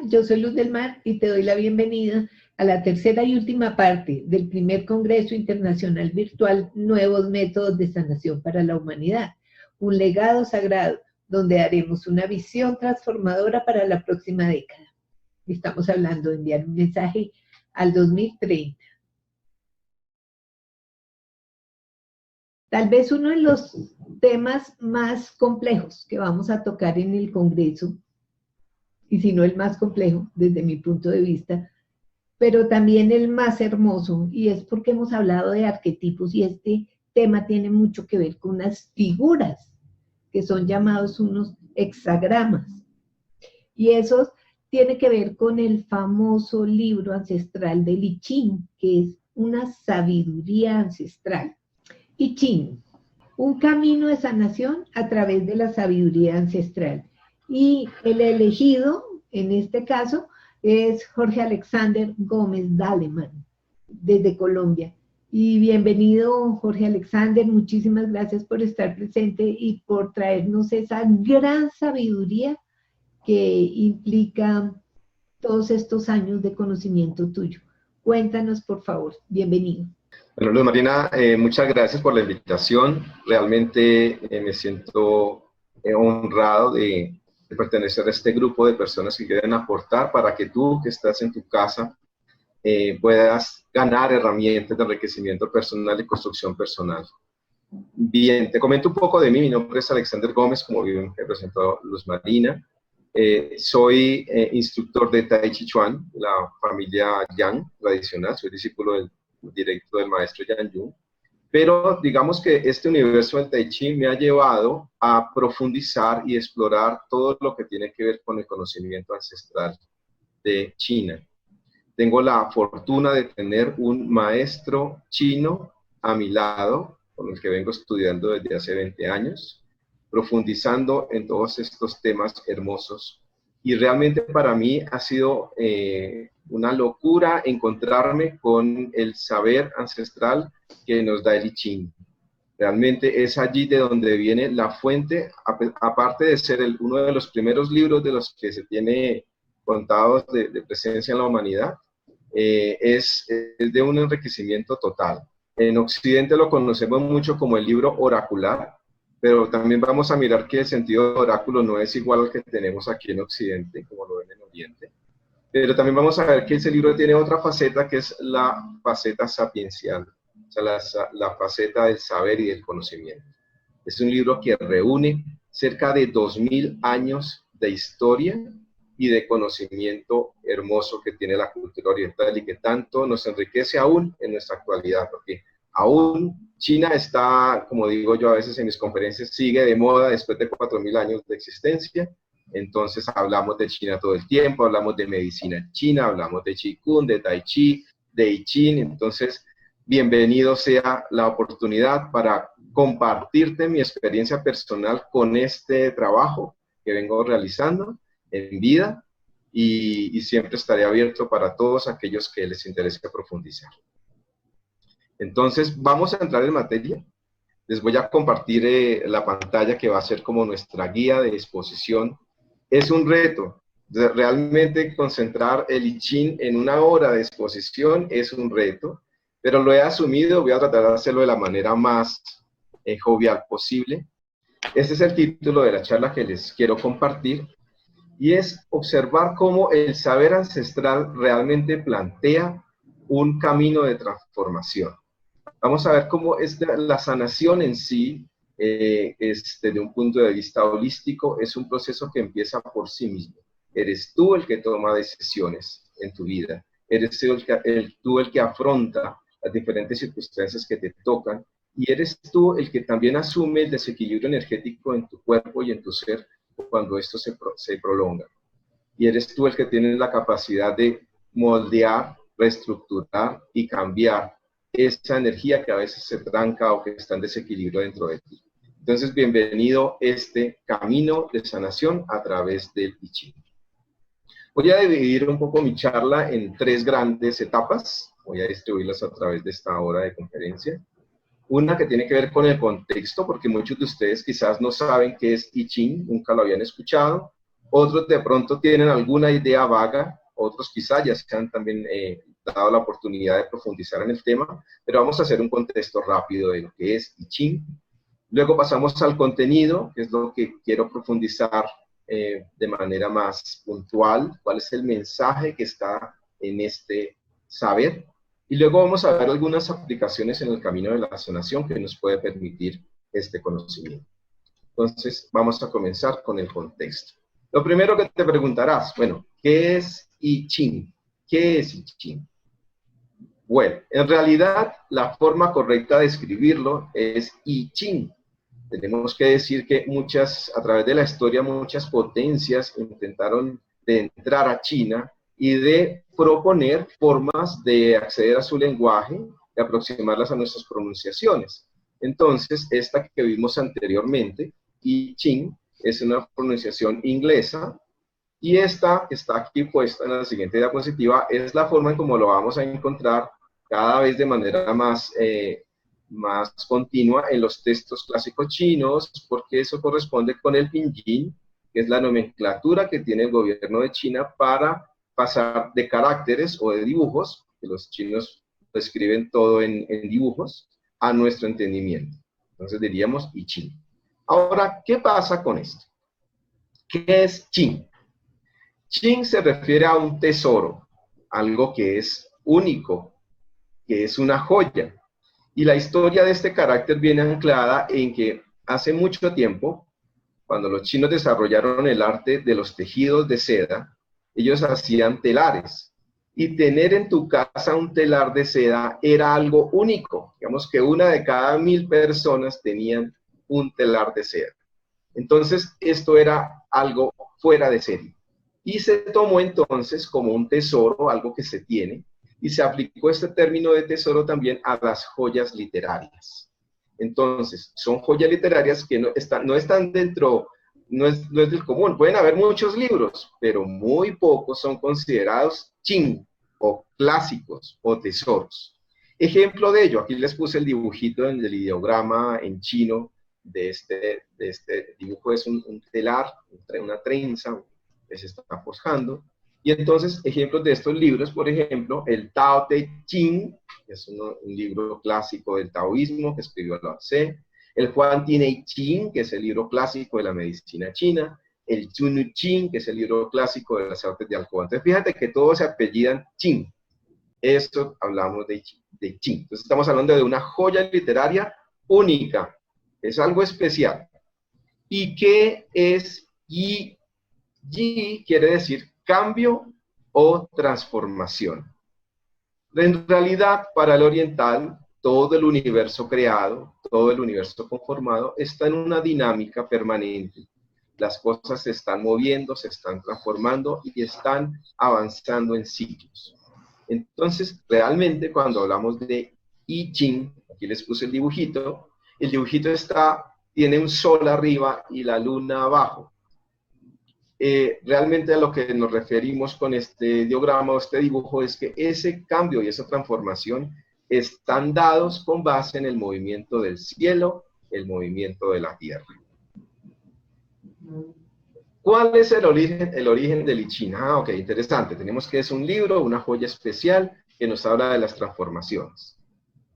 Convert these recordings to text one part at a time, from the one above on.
yo soy Luz del Mar y te doy la bienvenida a la tercera y última parte del primer Congreso Internacional Virtual Nuevos Métodos de Sanación para la Humanidad, un legado sagrado donde haremos una visión transformadora para la próxima década. Estamos hablando de enviar un mensaje al 2030. Tal vez uno de los temas más complejos que vamos a tocar en el Congreso, y si no el más complejo desde mi punto de vista, pero también el más hermoso, y es porque hemos hablado de arquetipos y este tema tiene mucho que ver con unas figuras que son llamados unos hexagramas. Y eso tiene que ver con el famoso libro ancestral de I Ching, que es una sabiduría ancestral. I Ching, un camino de sanación a través de la sabiduría ancestral. Y el elegido, en este caso, es Jorge Alexander Gómez Daleman, desde Colombia. Y bienvenido, Jorge Alexander, muchísimas gracias por estar presente y por traernos esa gran sabiduría que implica todos estos años de conocimiento tuyo. Cuéntanos, por favor, bienvenido. Bueno, Luz Marina, muchas gracias por la invitación. Realmente me siento honrado de pertenecer a este grupo de personas que quieren aportar para que tú, que estás en tu casa, puedas ganar herramientas de enriquecimiento personal y construcción personal. Bien, te comento un poco de mí. Mi nombre es Alexander Gómez, como bien representó Luz Marina. Soy instructor de Tai Chi Chuan, la familia Yang tradicional. Soy discípulo directo del maestro Yang Yun. Pero digamos que este universo del Tai Chi me ha llevado a profundizar y explorar todo lo que tiene que ver con el conocimiento ancestral de China. Tengo la fortuna de tener un maestro chino a mi lado, con el que vengo estudiando desde hace 20 años, profundizando en todos estos temas hermosos. Y realmente para mí ha sido una locura encontrarme con el saber ancestral que nos da el I Ching. Realmente es allí de donde viene la fuente, aparte de ser uno de los primeros libros de los que se tiene contados de presencia en la humanidad, es de un enriquecimiento total. En Occidente lo conocemos mucho como el libro oracular, pero también vamos a mirar que el sentido de oráculo no es igual al que tenemos aquí en Occidente, como lo ven en Oriente. Pero también vamos a ver que ese libro tiene otra faceta, que es la faceta sapiencial, o sea, la faceta del saber y del conocimiento. Es un libro que reúne cerca de 2000 años de historia y de conocimiento hermoso que tiene la cultura oriental y que tanto nos enriquece aún en nuestra actualidad, porque aún China está, como digo yo a veces en mis conferencias, sigue de moda después de 4000 años de existencia. Entonces hablamos de China todo el tiempo, hablamos de medicina china, hablamos de Qigong, de Tai Chi, de I Ching. Entonces, bienvenido sea la oportunidad para compartirte mi experiencia personal con este trabajo que vengo realizando en vida y siempre estaré abierto para todos aquellos que les interese profundizar. Entonces, vamos a entrar en materia. Les voy a compartir la pantalla que va a ser como nuestra guía de exposición. Es un reto. Realmente concentrar el I Ching en una hora de exposición es un reto, pero lo he asumido. Voy a tratar de hacerlo de la manera más jovial posible. Este es el título de la charla que les quiero compartir, y es observar cómo el saber ancestral realmente plantea un camino de transformación. Vamos a ver cómo la sanación en sí, desde un punto de vista holístico, es un proceso que empieza por sí mismo. Eres tú el que toma decisiones en tu vida. Eres tú el que afronta las diferentes circunstancias que te tocan, y eres tú el que también asume el desequilibrio energético en tu cuerpo y en tu ser cuando esto se prolonga. Y eres tú el que tiene la capacidad de moldear, reestructurar y cambiar esa energía que a veces se tranca o que está en desequilibrio dentro de ti. Entonces, bienvenido a este camino de sanación a través del I Ching. Voy a dividir un poco mi charla en 3 grandes etapas. Voy a distribuirlas a través de esta hora de conferencia. Una que tiene que ver con el contexto, porque muchos de ustedes quizás no saben qué es I Ching, nunca lo habían escuchado. Otros de pronto tienen alguna idea vaga, otros quizá ya se han también dado la oportunidad de profundizar en el tema, pero vamos a hacer un contexto rápido de lo que es I Ching. Luego pasamos al contenido, que es lo que quiero profundizar de manera más puntual, cuál es el mensaje que está en este saber. Y luego vamos a ver algunas aplicaciones en el camino de la sanación que nos puede permitir este conocimiento. Entonces, vamos a comenzar con el contexto. Lo primero que te preguntarás, bueno, ¿qué es I Ching? ¿Qué es I Ching? Bueno, en realidad, la forma correcta de escribirlo es I Ching. Tenemos que decir que a través de la historia, muchas potencias intentaron de entrar a China y de proponer formas de acceder a su lenguaje, de aproximarlas a nuestras pronunciaciones. Entonces, esta que vimos anteriormente, I Ching, es una pronunciación inglesa, y esta que está aquí puesta en la siguiente diapositiva es la forma en cómo lo vamos a encontrar cada vez de manera más continua en los textos clásicos chinos, porque eso corresponde con el pinyin, que es la nomenclatura que tiene el gobierno de China para pasar de caracteres o de dibujos, que los chinos escriben todo en dibujos, a nuestro entendimiento. Entonces diríamos I Ching. Ahora, ¿qué pasa con esto? ¿Qué es Ching? Ching se refiere a un tesoro, algo que es único, que es una joya. Y la historia de este carácter viene anclada en que hace mucho tiempo, cuando los chinos desarrollaron el arte de los tejidos de seda, ellos hacían telares. Y tener en tu casa un telar de seda era algo único. Digamos que una de cada 1000 personas tenían un telar de seda. Entonces, esto era algo fuera de serie. Y se tomó entonces como un tesoro, algo que se tiene, y se aplicó este término de tesoro también a las joyas literarias. Entonces, son joyas literarias que no están dentro, no es del común. Pueden haber muchos libros, pero muy pocos son considerados Ching, o clásicos, o tesoros. Ejemplo de ello, aquí les puse el dibujito en el ideograma en chino de este dibujo. Es un telar, una trenza que se está forjando. Y entonces, ejemplos de estos libros, por ejemplo, el Tao Te Ching, que es un libro clásico del taoísmo que escribió Lao Tse, el Huang Tinei Ching, que es el libro clásico de la medicina china, el Chunu Ching, que es el libro clásico de las artes de alcoba. Entonces, fíjate que todos se apellidan Ching. Esto hablamos de Ching. Entonces, estamos hablando de una joya literaria única. Es algo especial. ¿Y qué es Yi? Yi quiere decir cambio o transformación. En realidad, para el oriental, todo el universo creado, todo el universo conformado, está en una dinámica permanente. Las cosas se están moviendo, se están transformando y están avanzando en ciclos. Entonces, realmente, cuando hablamos de I Ching, aquí les puse el dibujito tiene un sol arriba y la luna abajo. Realmente a lo que nos referimos con este diagrama o este dibujo es que ese cambio y esa transformación están dados con base en el movimiento del cielo, el movimiento de la tierra. ¿Cuál es el origen del I Ching? Ok, interesante. Tenemos que es un libro, una joya especial que nos habla de las transformaciones.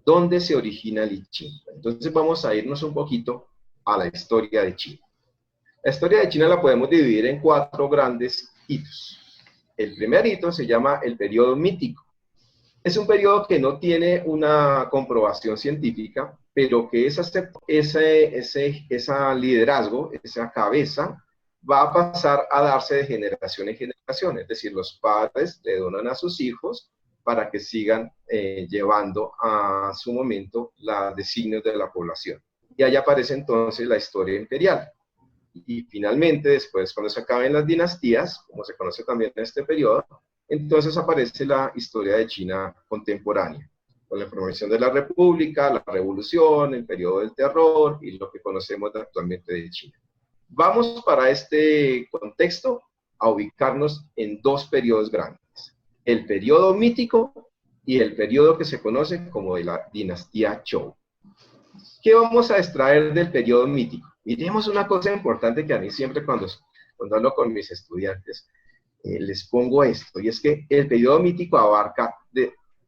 ¿Dónde se origina el I Ching? Entonces vamos a irnos un poquito a la historia de China. La historia de China la podemos dividir en 4 grandes hitos. El primer hito se llama el periodo mítico. Es un periodo que no tiene una comprobación científica, pero que ese liderazgo, esa cabeza, va a pasar a darse de generación en generación. Es decir, los padres le donan a sus hijos para que sigan llevando a su momento los designios de la población. Y ahí aparece entonces la historia imperial. Y finalmente, después, cuando se acaben las dinastías, como se conoce también en este periodo, entonces aparece la historia de China contemporánea, con la formación de la república, la revolución, el periodo del terror y lo que conocemos actualmente de China. Vamos para este contexto a ubicarnos en 2 periodos grandes, el periodo mítico y el periodo que se conoce como de la dinastía Zhou. ¿Qué vamos a extraer del periodo mítico? Miremos una cosa importante que a mí siempre cuando cuando hablo con mis estudiantes, les pongo esto, y es que el periodo mítico abarca,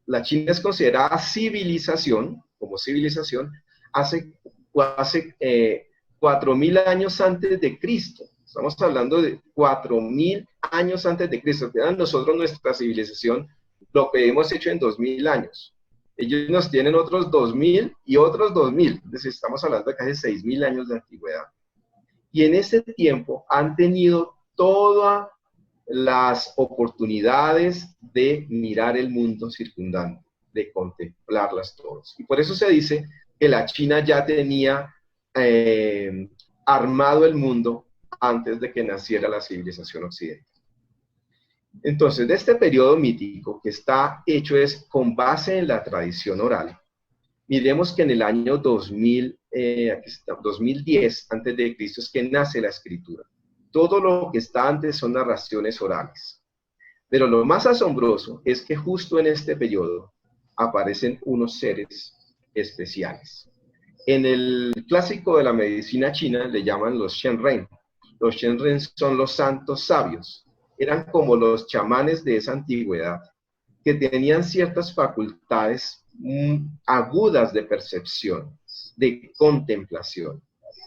la China es considerada civilización, como civilización, hace 4.000 años antes de Cristo. Estamos hablando de 4.000 años antes de Cristo. Nosotros nuestra civilización, lo que hemos hecho en 2.000 años. Ellos nos tienen otros 2.000 y otros 2.000. Es decir, estamos hablando de casi 6.000 años de antigüedad. Y en ese tiempo han tenido todas las oportunidades de mirar el mundo circundante, de contemplarlas todas. Y por eso se dice que la China ya tenía armado el mundo antes de que naciera la civilización occidental. Entonces, de este periodo mítico que está hecho es con base en la tradición oral, miremos que en el año 2010 antes de Cristo es que nace la escritura. Todo lo que está antes son narraciones orales. Pero lo más asombroso es que justo en este periodo aparecen unos seres especiales. En el clásico de la medicina china le llaman los Shenren. Los Shenren son los santos sabios. Eran como los chamanes de esa antigüedad, que tenían ciertas facultades agudas de percepción, de contemplación.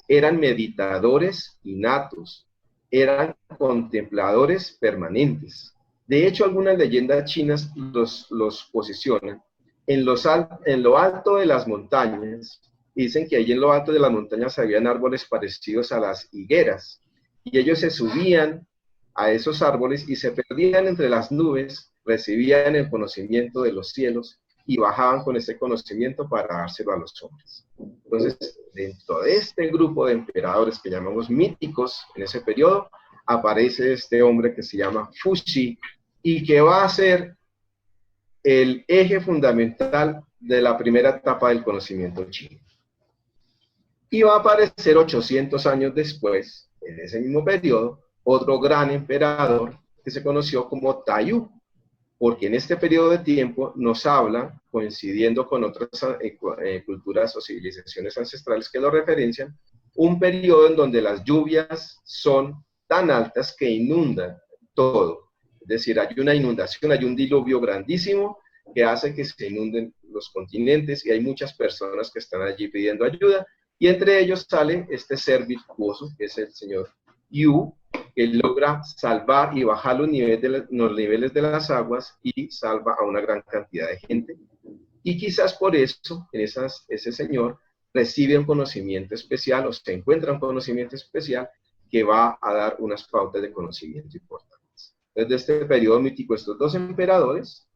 Eran meditadores innatos, eran contempladores permanentes. De hecho, algunas leyendas chinas los posicionan en lo alto de las montañas. Dicen que allí en lo alto de las montañas habían árboles parecidos a las higueras, y ellos se subían a esos árboles y se perdían entre las nubes, recibían el conocimiento de los cielos y bajaban con ese conocimiento para dárselo a los hombres. Entonces, dentro de este grupo de emperadores que llamamos míticos, en ese periodo, aparece este hombre que se llama Fuxi y que va a ser el eje fundamental de la primera etapa del conocimiento chino. Y va a aparecer 800 años después, en ese mismo periodo, otro gran emperador que se conoció como Taiyu, porque en este periodo de tiempo nos habla, coincidiendo con otras culturas o civilizaciones ancestrales que lo referencian, un periodo en donde las lluvias son tan altas que inundan todo. Es decir, hay una inundación, hay un diluvio grandísimo que hace que se inunden los continentes y hay muchas personas que están allí pidiendo ayuda, y entre ellos sale este ser virtuoso, que es el señor Yu, que logra salvar y bajar los niveles de las aguas y salva a una gran cantidad de gente. Y quizás por eso ese señor recibe un conocimiento especial o se encuentra un conocimiento especial que va a dar unas pautas de conocimiento importantes. Desde este periodo mítico, estos dos emperadores,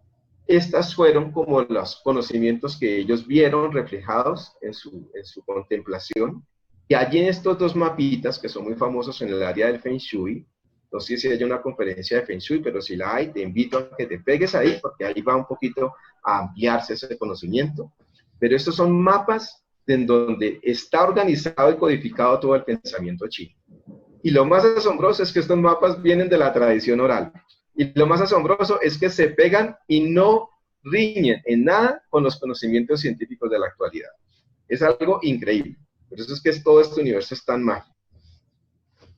estas fueron como los conocimientos que ellos vieron reflejados en su contemplación. Y allí en estos dos mapitas, que son muy famosos en el área del Feng Shui, no sé si hay una conferencia de Feng Shui, pero si la hay, te invito a que te pegues ahí, porque ahí va un poquito a ampliarse ese conocimiento. Pero estos son mapas en donde está organizado y codificado todo el pensamiento chino. Y lo más asombroso es que estos mapas vienen de la tradición oral. Y lo más asombroso es que se pegan y no riñen en nada con los conocimientos científicos de la actualidad. Es algo increíble. Por eso es que todo este universo es tan mágico.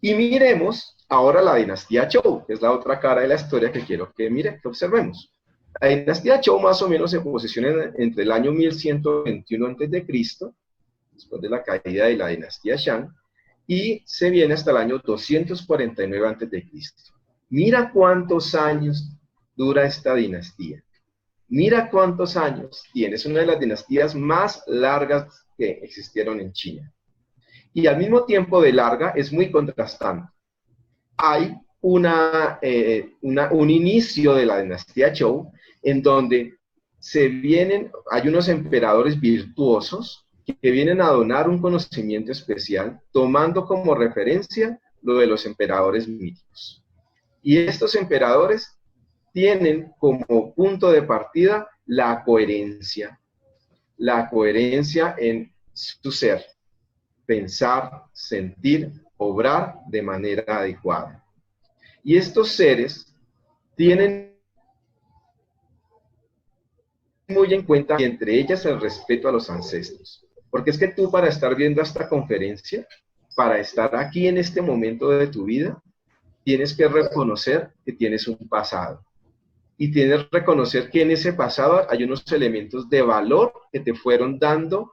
Y miremos ahora la dinastía Zhou, que es la otra cara de la historia que quiero que observemos. La dinastía Zhou más o menos se posiciona entre el año 1121 a.C., después de la caída de la dinastía Shang, y se viene hasta el año 249 a.C. Mira cuántos años dura esta dinastía. Mira cuántos años tiene. Es una de las dinastías más largas que existieron en China. Y al mismo tiempo de larga es muy contrastante. Hay un inicio de la dinastía Zhou en donde hay unos emperadores virtuosos que vienen a donar un conocimiento especial, tomando como referencia lo de los emperadores míticos. Y estos emperadores tienen como punto de partida la coherencia en su ser, pensar, sentir, obrar de manera adecuada. Y estos seres tienen muy en cuenta, y entre ellas el respeto a los ancestros. Porque es que tú, para estar viendo esta conferencia, para estar aquí en este momento de tu vida, tienes que reconocer que tienes un pasado. Y tienes que reconocer que en ese pasado hay unos elementos de valor que te fueron dando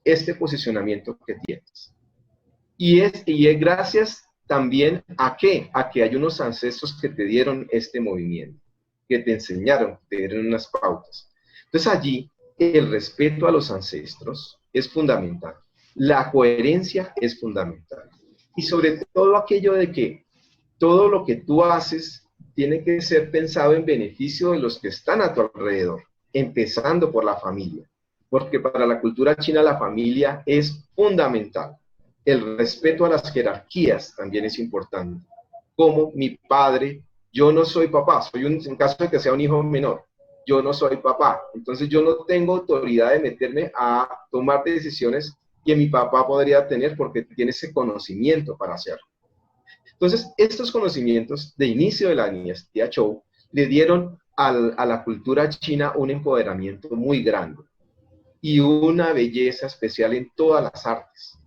este posicionamiento que tienes. Y es gracias también a que hay unos ancestros que te dieron este movimiento, que te enseñaron, te dieron unas pautas. Entonces allí el respeto a los ancestros es fundamental. La coherencia es fundamental. Y sobre todo aquello de que todo lo que tú haces tiene que ser pensado en beneficio de los que están a tu alrededor, empezando por la familia. Porque para la cultura china la familia es fundamental. El respeto a las jerarquías también es importante. Como mi padre, yo no soy papá, en caso de que sea un hijo menor, yo no soy papá. Entonces yo no tengo autoridad de meterme a tomar decisiones que mi papá podría tener porque tiene ese conocimiento para hacerlo. Entonces, estos conocimientos de inicio de la dinastía Zhou le dieron a la cultura china un empoderamiento muy grande y una belleza especial en todas las artes.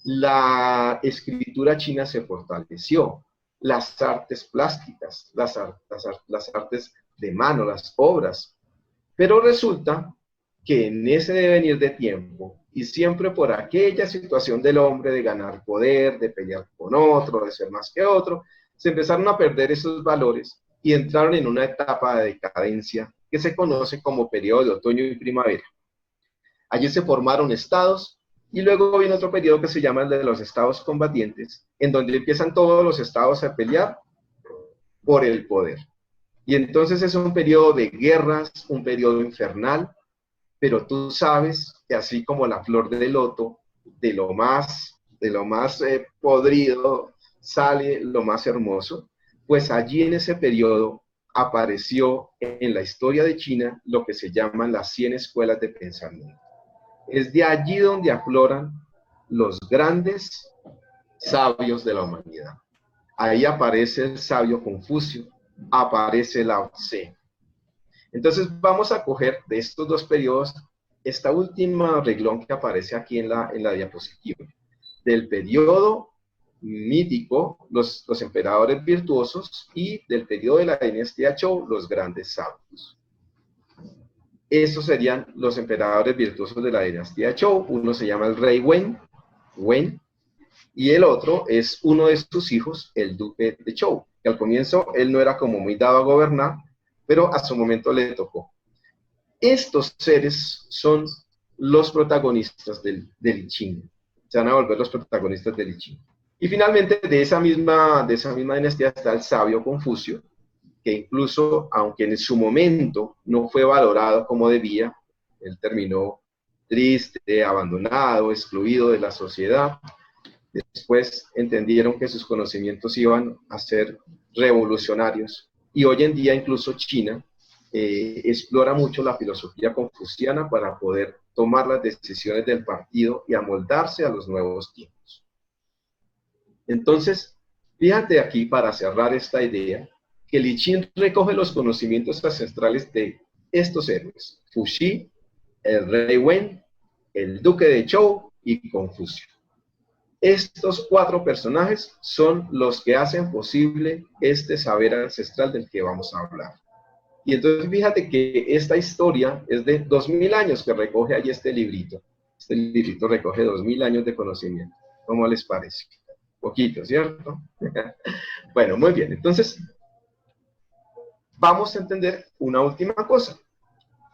La escritura china se fortaleció, las artes plásticas, las artes de mano, las obras. Pero resulta que en ese devenir de tiempo, y siempre por aquella situación del hombre de ganar poder, de pelear con otro, de ser más que otro, se empezaron a perder esos valores y entraron en una etapa de decadencia que se conoce como periodo de otoño y primavera. Allí se formaron estados y luego viene otro periodo que se llama el de los estados combatientes, en donde empiezan todos los estados a pelear por el poder. Y entonces es un periodo de guerras, un periodo infernal, pero tú sabes que así como la flor de loto, de lo más podrido sale lo más hermoso, pues allí en ese periodo apareció en la historia de China lo que se llaman las 100 escuelas de pensamiento. Es de allí donde afloran los grandes sabios de la humanidad. Ahí aparece el sabio Confucio, aparece Lao Tse. Entonces vamos a coger de estos dos periodos esta última reglón que aparece aquí en la diapositiva. Del periodo mítico, los emperadores virtuosos, y del periodo de la dinastía Zhou, los grandes sabios. Estos serían los emperadores virtuosos de la dinastía Zhou. Uno se llama el rey Wen, y el otro es uno de sus hijos, el duque de Zhou, que al comienzo él no era como muy dado a gobernar, pero a su momento le tocó. Estos seres son los protagonistas del I Ching. Se van a volver los protagonistas del I Ching. Y finalmente, de esa misma dinastía está el sabio Confucio, que incluso, aunque en su momento no fue valorado como debía, él terminó triste, abandonado, excluido de la sociedad. Después entendieron que sus conocimientos iban a ser revolucionarios. Y hoy en día incluso China explora mucho la filosofía confuciana para poder tomar las decisiones del partido y amoldarse a los nuevos tiempos. Entonces, fíjate aquí para cerrar esta idea, que el I Ching recoge los conocimientos ancestrales de estos héroes, Fuxi, el rey Wen, el duque de Zhou y Confucio. Estos cuatro personajes son los que hacen posible este saber ancestral del que vamos a hablar. Y entonces fíjate que esta historia es de 2000 años que recoge allí este librito. Este librito recoge 2000 años de conocimiento. ¿Cómo les parece? Poquito, ¿cierto? Bueno, muy bien. Entonces, vamos a entender una última cosa.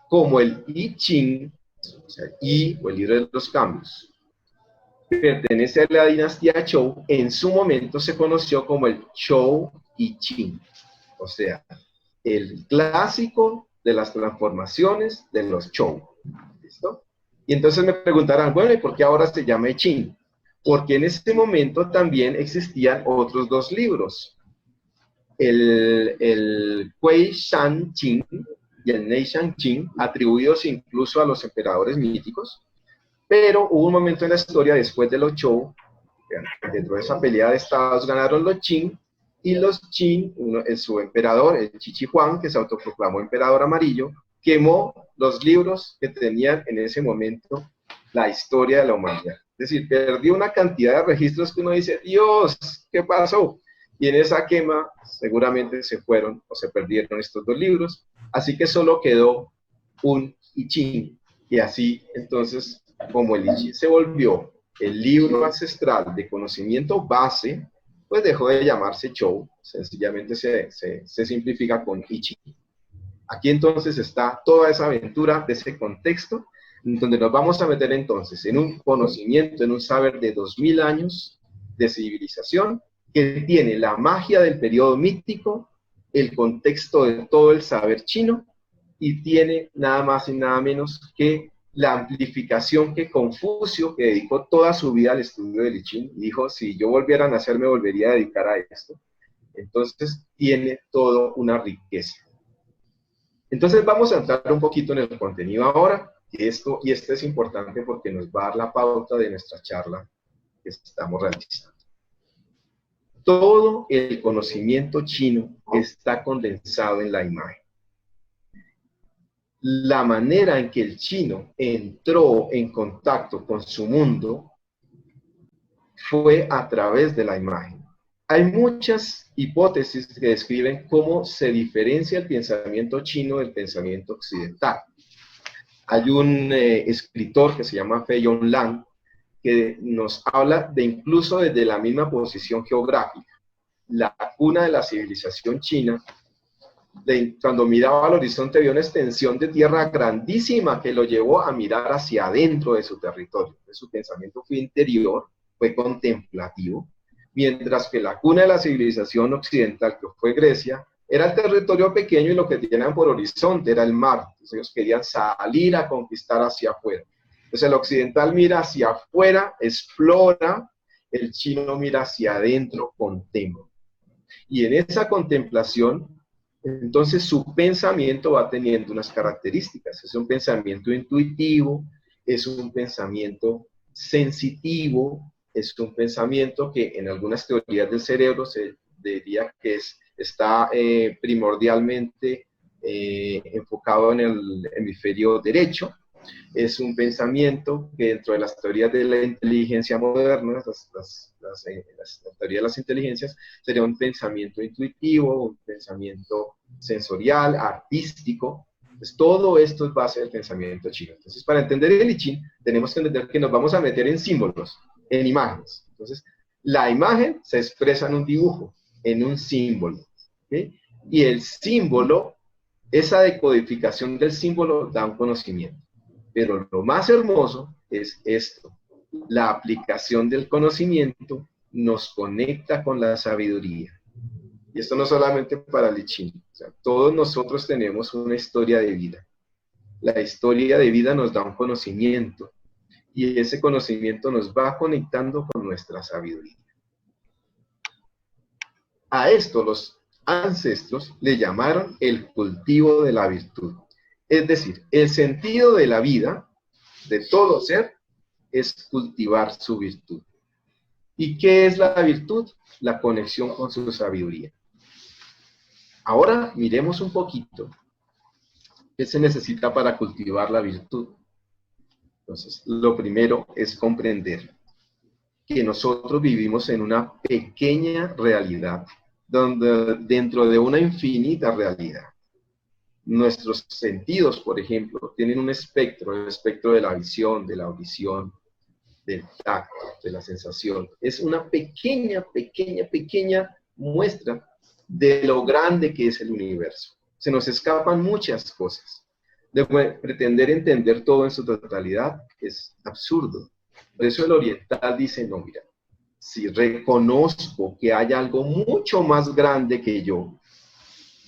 Como el I Ching, o sea, I o el libro de los cambios, pertenece a la dinastía Zhou, en su momento se conoció como el Zhou I Ching. O sea, el clásico de las transformaciones de los Zhou. ¿Listo? Y entonces me preguntarán, bueno, ¿y por qué ahora se llama I Ching? Porque en ese momento también existían otros dos libros, el Kuei Shan Qing y el Nei Shan Qing, atribuidos incluso a los emperadores míticos, pero hubo un momento en la historia después de los Zhou, dentro de esa pelea de estados ganaron los Qing, y los Qing, su emperador, el Chichi Huang, que se autoproclamó emperador amarillo, quemó los libros que tenían en ese momento la historia de la humanidad. Es decir, perdió una cantidad de registros que uno dice, Dios, ¿qué pasó? Y en esa quema seguramente se fueron o se perdieron estos dos libros, así que solo quedó un I Ching. Y así, entonces, como el I Ching se volvió el libro ancestral de conocimiento base, pues dejó de llamarse Chou, sencillamente se simplifica con I Ching. Aquí entonces está toda esa aventura de ese contexto, donde nos vamos a meter entonces en un conocimiento, en un saber de 2000 años de civilización, que tiene la magia del periodo mítico, el contexto de todo el saber chino, y tiene nada más y nada menos que la amplificación que Confucio, que dedicó toda su vida al estudio del I Ching, dijo, si yo volviera a nacer me volvería a dedicar a esto. Entonces tiene toda una riqueza. Entonces vamos a entrar un poquito en el contenido ahora, y esto es importante porque nos va a dar la pauta de nuestra charla que estamos realizando. Todo el conocimiento chino está condensado en la imagen. La manera en que el chino entró en contacto con su mundo fue a través de la imagen. Hay muchas hipótesis que describen cómo se diferencia el pensamiento chino del pensamiento occidental. Hay un escritor que se llama Fei Yonlang que nos habla de incluso desde la misma posición geográfica. La cuna de la civilización china, cuando miraba al horizonte vio una extensión de tierra grandísima que lo llevó a mirar hacia adentro de su territorio. Su pensamiento fue interior, fue contemplativo, mientras que la cuna de la civilización occidental, que fue Grecia, era el territorio pequeño y lo que tenían por horizonte era el mar. Entonces ellos querían salir a conquistar hacia afuera. Entonces el occidental mira hacia afuera, explora, el chino mira hacia adentro, contempla. Y en esa contemplación, entonces su pensamiento va teniendo unas características. Es un pensamiento intuitivo, es un pensamiento sensitivo, es un pensamiento que en algunas teorías del cerebro se diría que está primordialmente enfocado en el hemisferio derecho. Es un pensamiento que dentro de las teorías de la inteligencia moderna, las teorías de las inteligencias, sería un pensamiento intuitivo, un pensamiento sensorial, artístico. Pues todo esto es base del pensamiento chino. Entonces, para entender el I Ching, tenemos que entender que nos vamos a meter en símbolos, en imágenes. Entonces, la imagen se expresa en un dibujo, en un símbolo, ¿sí? Y el símbolo, esa decodificación del símbolo da un conocimiento. Pero lo más hermoso es esto. La aplicación del conocimiento nos conecta con la sabiduría. Y esto no solamente para el I Ching. O sea, todos nosotros tenemos una historia de vida. La historia de vida nos da un conocimiento. Y ese conocimiento nos va conectando con nuestra sabiduría. A esto los ancestros le llamaron el cultivo de la virtud. Es decir, el sentido de la vida, de todo ser, es cultivar su virtud. ¿Y qué es la virtud? La conexión con su sabiduría. Ahora miremos un poquito qué se necesita para cultivar la virtud. Entonces, lo primero es comprender que nosotros vivimos en una pequeña realidad, dentro de una infinita realidad. Nuestros sentidos, por ejemplo, tienen un espectro, el espectro de la visión, de la audición, del tacto, de la sensación. Es una pequeña muestra de lo grande que es el universo. Se nos escapan muchas cosas. De pretender entender todo en su totalidad es absurdo. Por eso el oriental dice, no, mira, si reconozco que hay algo mucho más grande que yo,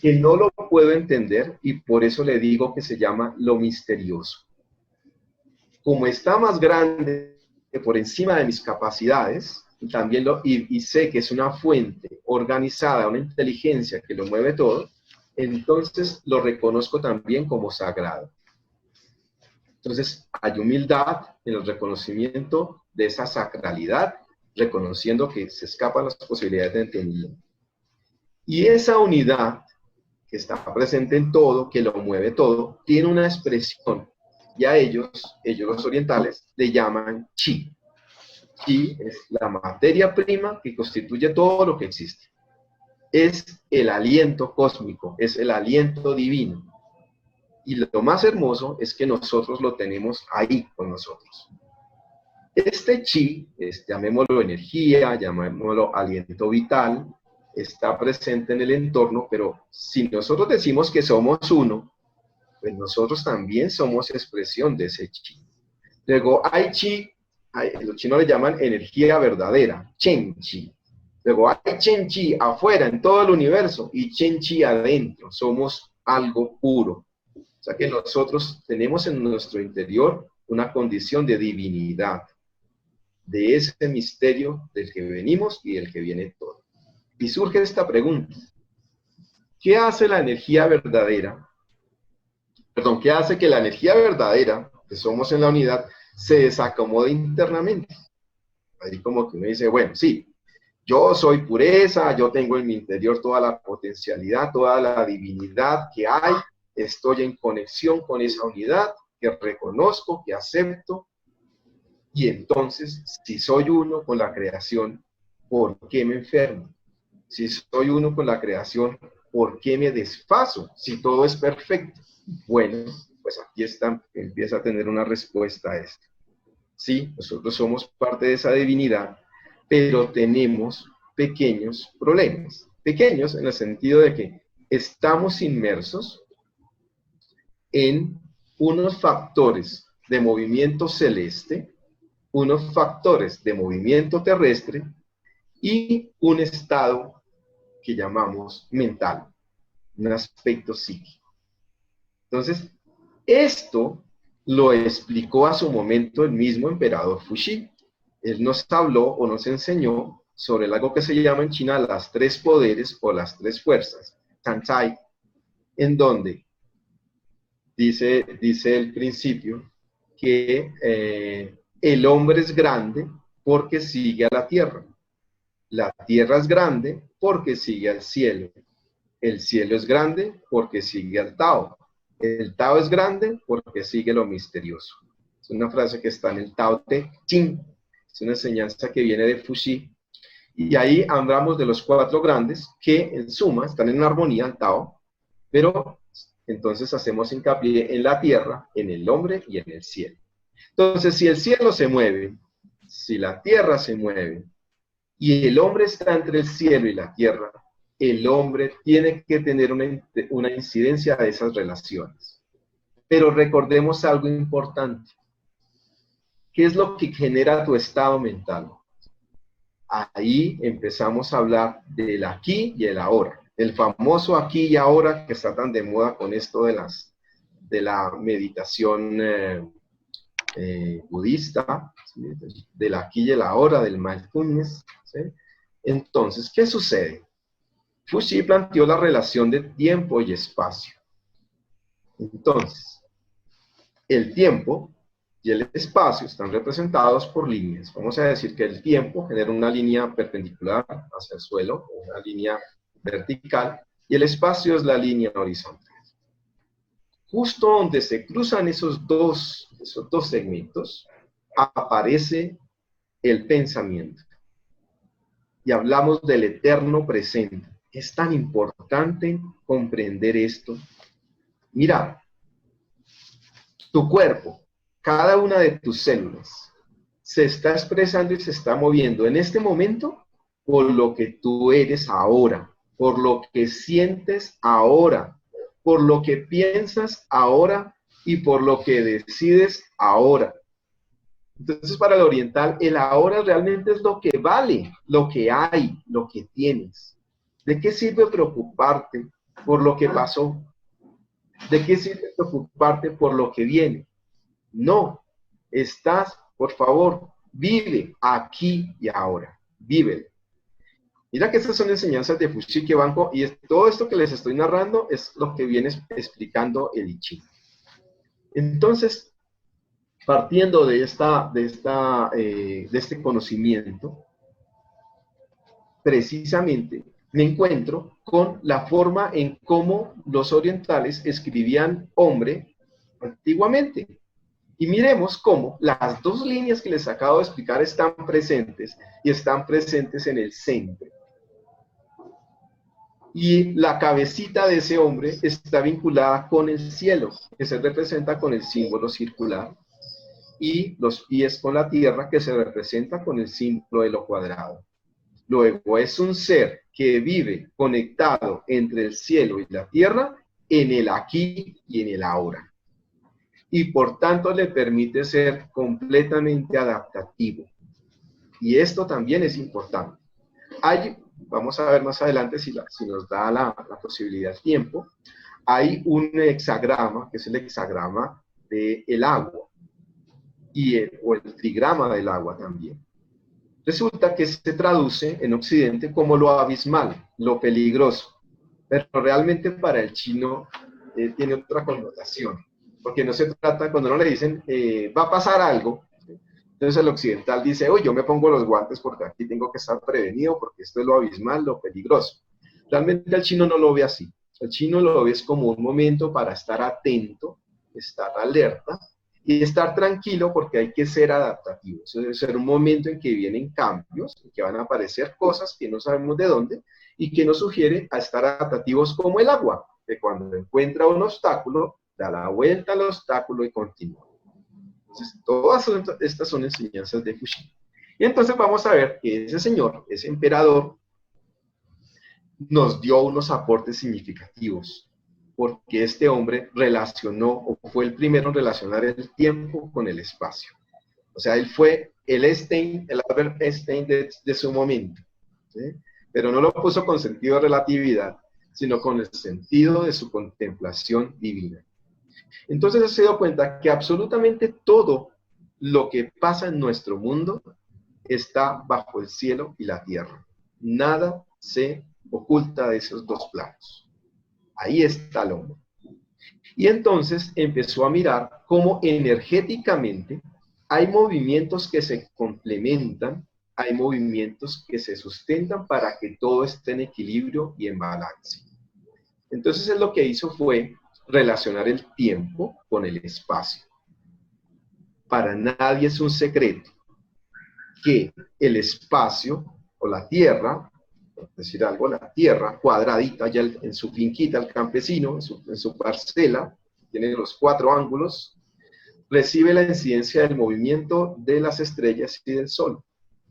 que no lo puedo entender, y por eso le digo que se llama lo misterioso. Como está más grande por encima de mis capacidades, también y sé que es una fuente organizada, una inteligencia que lo mueve todo, entonces lo reconozco también como sagrado. Entonces hay humildad en el reconocimiento de esa sacralidad, reconociendo que se escapan las posibilidades de entendimiento. Y esa unidad que está presente en todo, que lo mueve todo, tiene una expresión, y a ellos los orientales, le llaman chi. Chi es la materia prima que constituye todo lo que existe. es el aliento cósmico, es el aliento divino. Y lo más hermoso es que nosotros lo tenemos ahí con nosotros. Este chi, llamémoslo energía, llamémoslo aliento vital, está presente en el entorno, pero si nosotros decimos que somos uno, pues nosotros también somos expresión de ese chi. Luego hay chi, los chinos le llaman energía verdadera, chen chi. Luego hay chen chi afuera, en todo el universo, y chen chi adentro, somos algo puro. O sea que nosotros tenemos en nuestro interior una condición de divinidad, de ese misterio del que venimos y del que viene todo. Y surge esta pregunta: ¿qué hace la energía verdadera? Perdón, ¿qué hace que la energía verdadera, que somos en la unidad, se desacomode internamente? Ahí como que uno dice, bueno, sí, yo soy pureza, yo tengo en mi interior toda la potencialidad, toda la divinidad que hay, estoy en conexión con esa unidad, que reconozco, que acepto, y entonces, si soy uno con la creación, ¿por qué me enfermo? Si soy uno con la creación, ¿por qué me desfaso? Si todo es perfecto. Bueno, pues aquí está, empieza a tener una respuesta a esto. Sí, nosotros somos parte de esa divinidad, pero tenemos pequeños problemas. Pequeños en el sentido de que estamos inmersos en unos factores de movimiento celeste, unos factores de movimiento terrestre y un estado que llamamos mental, un aspecto psíquico. Entonces, esto lo explicó a su momento el mismo emperador Fuxi. Él nos habló o nos enseñó sobre algo que se llama en China las tres poderes o las tres fuerzas, Tancai, en donde dice el principio que el hombre es grande porque sigue a la tierra. La tierra es grande porque sigue al cielo. El cielo es grande porque sigue al Tao. El Tao es grande porque sigue lo misterioso. Es una frase que está en el Tao Te Ching. Es una enseñanza que viene de Fuxi. Y ahí hablamos de los cuatro grandes que en suma están en armonía al Tao, pero entonces hacemos hincapié en la tierra, en el hombre y en el cielo. Entonces, si el cielo se mueve, si la tierra se mueve, y el hombre está entre el cielo y la tierra, el hombre tiene que tener una incidencia de esas relaciones. Pero recordemos algo importante. ¿Qué es lo que genera tu estado mental? Ahí empezamos a hablar del aquí y el ahora. El famoso aquí y ahora que está tan de moda con esto de la meditación budista, ¿sí? Del aquí y el ahora, del mindfulness, ¿sí? Entonces, ¿qué sucede? Fuxi planteó la relación de tiempo y espacio. Entonces, el tiempo y el espacio están representados por líneas. Vamos a decir que el tiempo genera una línea perpendicular hacia el suelo, una línea vertical, y el espacio es la línea horizontal. Justo donde se cruzan esos dos segmentos, aparece el pensamiento. Y hablamos del eterno presente. Es tan importante comprender esto. Mira, tu cuerpo, cada una de tus células, se está expresando y se está moviendo en este momento por lo que tú eres ahora, por lo que sientes ahora, por lo que piensas ahora y por lo que decides ahora. Entonces, para el oriental, el ahora realmente es lo que vale, lo que hay, lo que tienes. ¿De qué sirve preocuparte por lo que pasó? ¿De qué sirve preocuparte por lo que viene? No, por favor, vive aquí y ahora, vive. Mira que estas son enseñanzas de Fuxi que Banco, y todo esto que les estoy narrando es lo que viene explicando el I Ching. Entonces, partiendo de este conocimiento, precisamente me encuentro con la forma en cómo los orientales escribían hombre antiguamente. Y miremos cómo las dos líneas que les acabo de explicar están presentes, y están presentes en el centro. Y la cabecita de ese hombre está vinculada con el cielo, que se representa con el símbolo circular, y los pies con la tierra, que se representa con el símbolo de lo cuadrado. Luego es un ser que vive conectado entre el cielo y la tierra en el aquí y en el ahora. Y por tanto le permite ser completamente adaptativo. Y esto también es importante. Vamos a ver más adelante si nos da la posibilidad de tiempo. Hay un hexagrama, que es el hexagrama del agua, o el trigrama del agua también. Resulta que se traduce en Occidente como lo abismal, lo peligroso, pero realmente para el chino tiene otra connotación, porque no se trata, cuando no le dicen va a pasar algo, entonces el occidental dice, yo me pongo los guantes porque aquí tengo que estar prevenido, porque esto es lo abismal, lo peligroso. Realmente el chino no lo ve así, el chino lo ve como un momento para estar atento, estar alerta, y estar tranquilo porque hay que ser adaptativo. Eso debe ser un momento en que vienen cambios, en que van a aparecer cosas que no sabemos de dónde y que nos sugiere a estar adaptativos como el agua, que cuando encuentra un obstáculo, da la vuelta al obstáculo y continúa. Entonces, todas estas son enseñanzas de Fuxi. Y entonces vamos a ver que ese señor, ese emperador, nos dio unos aportes significativos, porque este hombre relacionó, o fue el primero en relacionar el tiempo con el espacio. O sea, él fue el Albert Einstein de su momento, ¿sí? Pero no lo puso con sentido de relatividad, sino con el sentido de su contemplación divina. Entonces se dio cuenta que absolutamente todo lo que pasa en nuestro mundo está bajo el cielo y la tierra. Nada se oculta de esos dos planos. Ahí está el hombre. Y entonces empezó a mirar cómo energéticamente hay movimientos que se complementan, hay movimientos que se sustentan para que todo esté en equilibrio y en balance. Entonces él lo que hizo fue relacionar el tiempo con el espacio. Para nadie es un secreto que el espacio o la tierra, por decir algo, la tierra cuadradita, ya en su finquita, el campesino, en su parcela, tiene los 4 ángulos, recibe la incidencia del movimiento de las estrellas y del sol.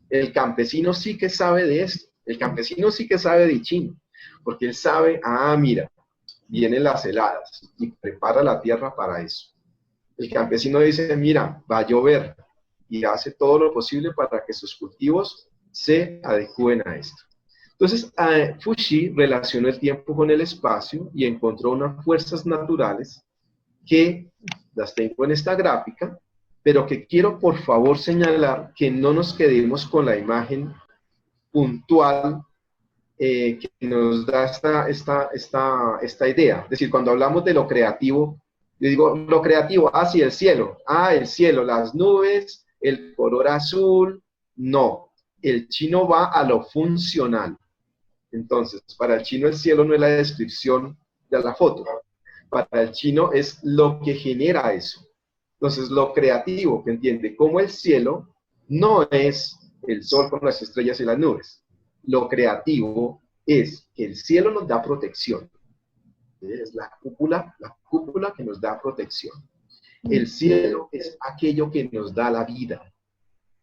El campesino sí que sabe de esto, el campesino sí que sabe de I Ching, porque él sabe, mira, vienen las heladas y prepara la tierra para eso. El campesino dice, mira, va a llover, y hace todo lo posible para que sus cultivos se adecúen a esto. Entonces, Fuxi relacionó el tiempo con el espacio y encontró unas fuerzas naturales que las tengo en esta gráfica, pero que quiero por favor señalar que no nos quedemos con la imagen puntual que nos da esta idea. Es decir, cuando hablamos de lo creativo, yo digo, lo creativo, sí, el cielo, las nubes, el color azul. No, el chino va a lo funcional. Entonces, para el chino el cielo no es la descripción de la foto. Para el chino es lo que genera eso. Entonces, lo creativo, que entiende como el cielo no es el sol con las estrellas y las nubes. Lo creativo es que el cielo nos da protección. Es la cúpula que nos da protección. El cielo es aquello que nos da la vida.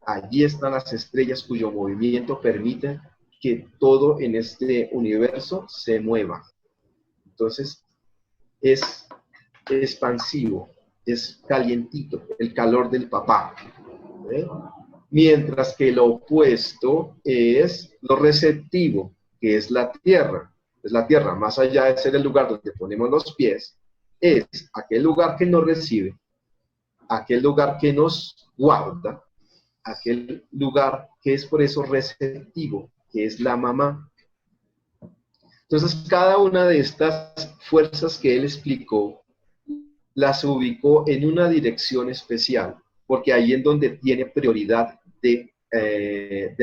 Allí están las estrellas cuyo movimiento permite que todo en este universo se mueva. Entonces, es expansivo, es calientito, el calor del papá. Mientras que lo opuesto es lo receptivo, que es la tierra. Es la tierra, más allá de ser el lugar donde ponemos los pies, es aquel lugar que nos recibe, aquel lugar que nos guarda, aquel lugar que es por eso receptivo, que es la mamá. Entonces, cada una de estas fuerzas que él explicó, las ubicó en una dirección especial, porque ahí es donde tiene prioridad de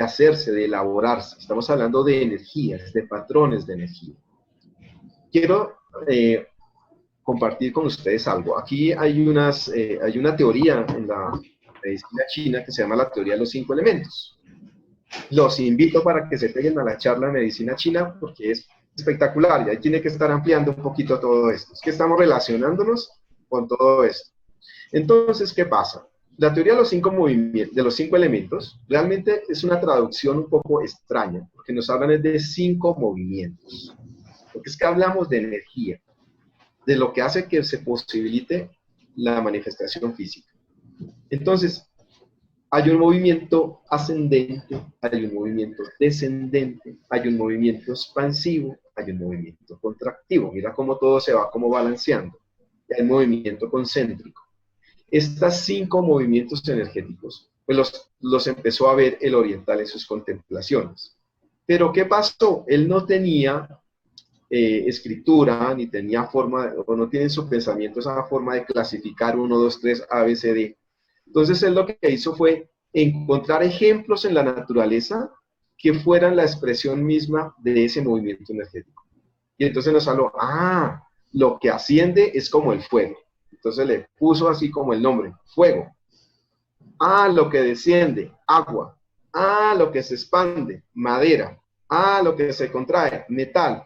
hacerse, de elaborarse. Estamos hablando de energías, de patrones de energía. Quiero compartir con ustedes algo. Aquí hay una teoría en la medicina china que se llama la teoría de los 5 elementos. Los invito para que se peguen a la charla de medicina china porque es espectacular, y ahí tiene que estar ampliando un poquito todo esto. Es que estamos relacionándonos con todo esto. Entonces, ¿qué pasa? La teoría de los 5 movimientos, de los 5 elementos, realmente es una traducción un poco extraña, porque nos hablan de 5 movimientos. Porque es que hablamos de energía, de lo que hace que se posibilite la manifestación física. Entonces, hay un movimiento ascendente, hay un movimiento descendente, hay un movimiento expansivo, hay un movimiento contractivo. Mira cómo todo se va como balanceando. Y hay movimiento concéntrico. Estos 5 movimientos energéticos, pues los empezó a ver el oriental en sus contemplaciones. Pero ¿qué pasó? Él no tenía escritura, ni tenía forma, o no tiene en su pensamiento esa forma de clasificar 1, 2, 3, A, B, C, D. Entonces él lo que hizo fue encontrar ejemplos en la naturaleza que fueran la expresión misma de ese movimiento energético. Y entonces nos habló, lo que asciende es como el fuego. Entonces le puso así como el nombre, fuego. Lo que desciende, agua. Lo que se expande, madera. Lo que se contrae, metal.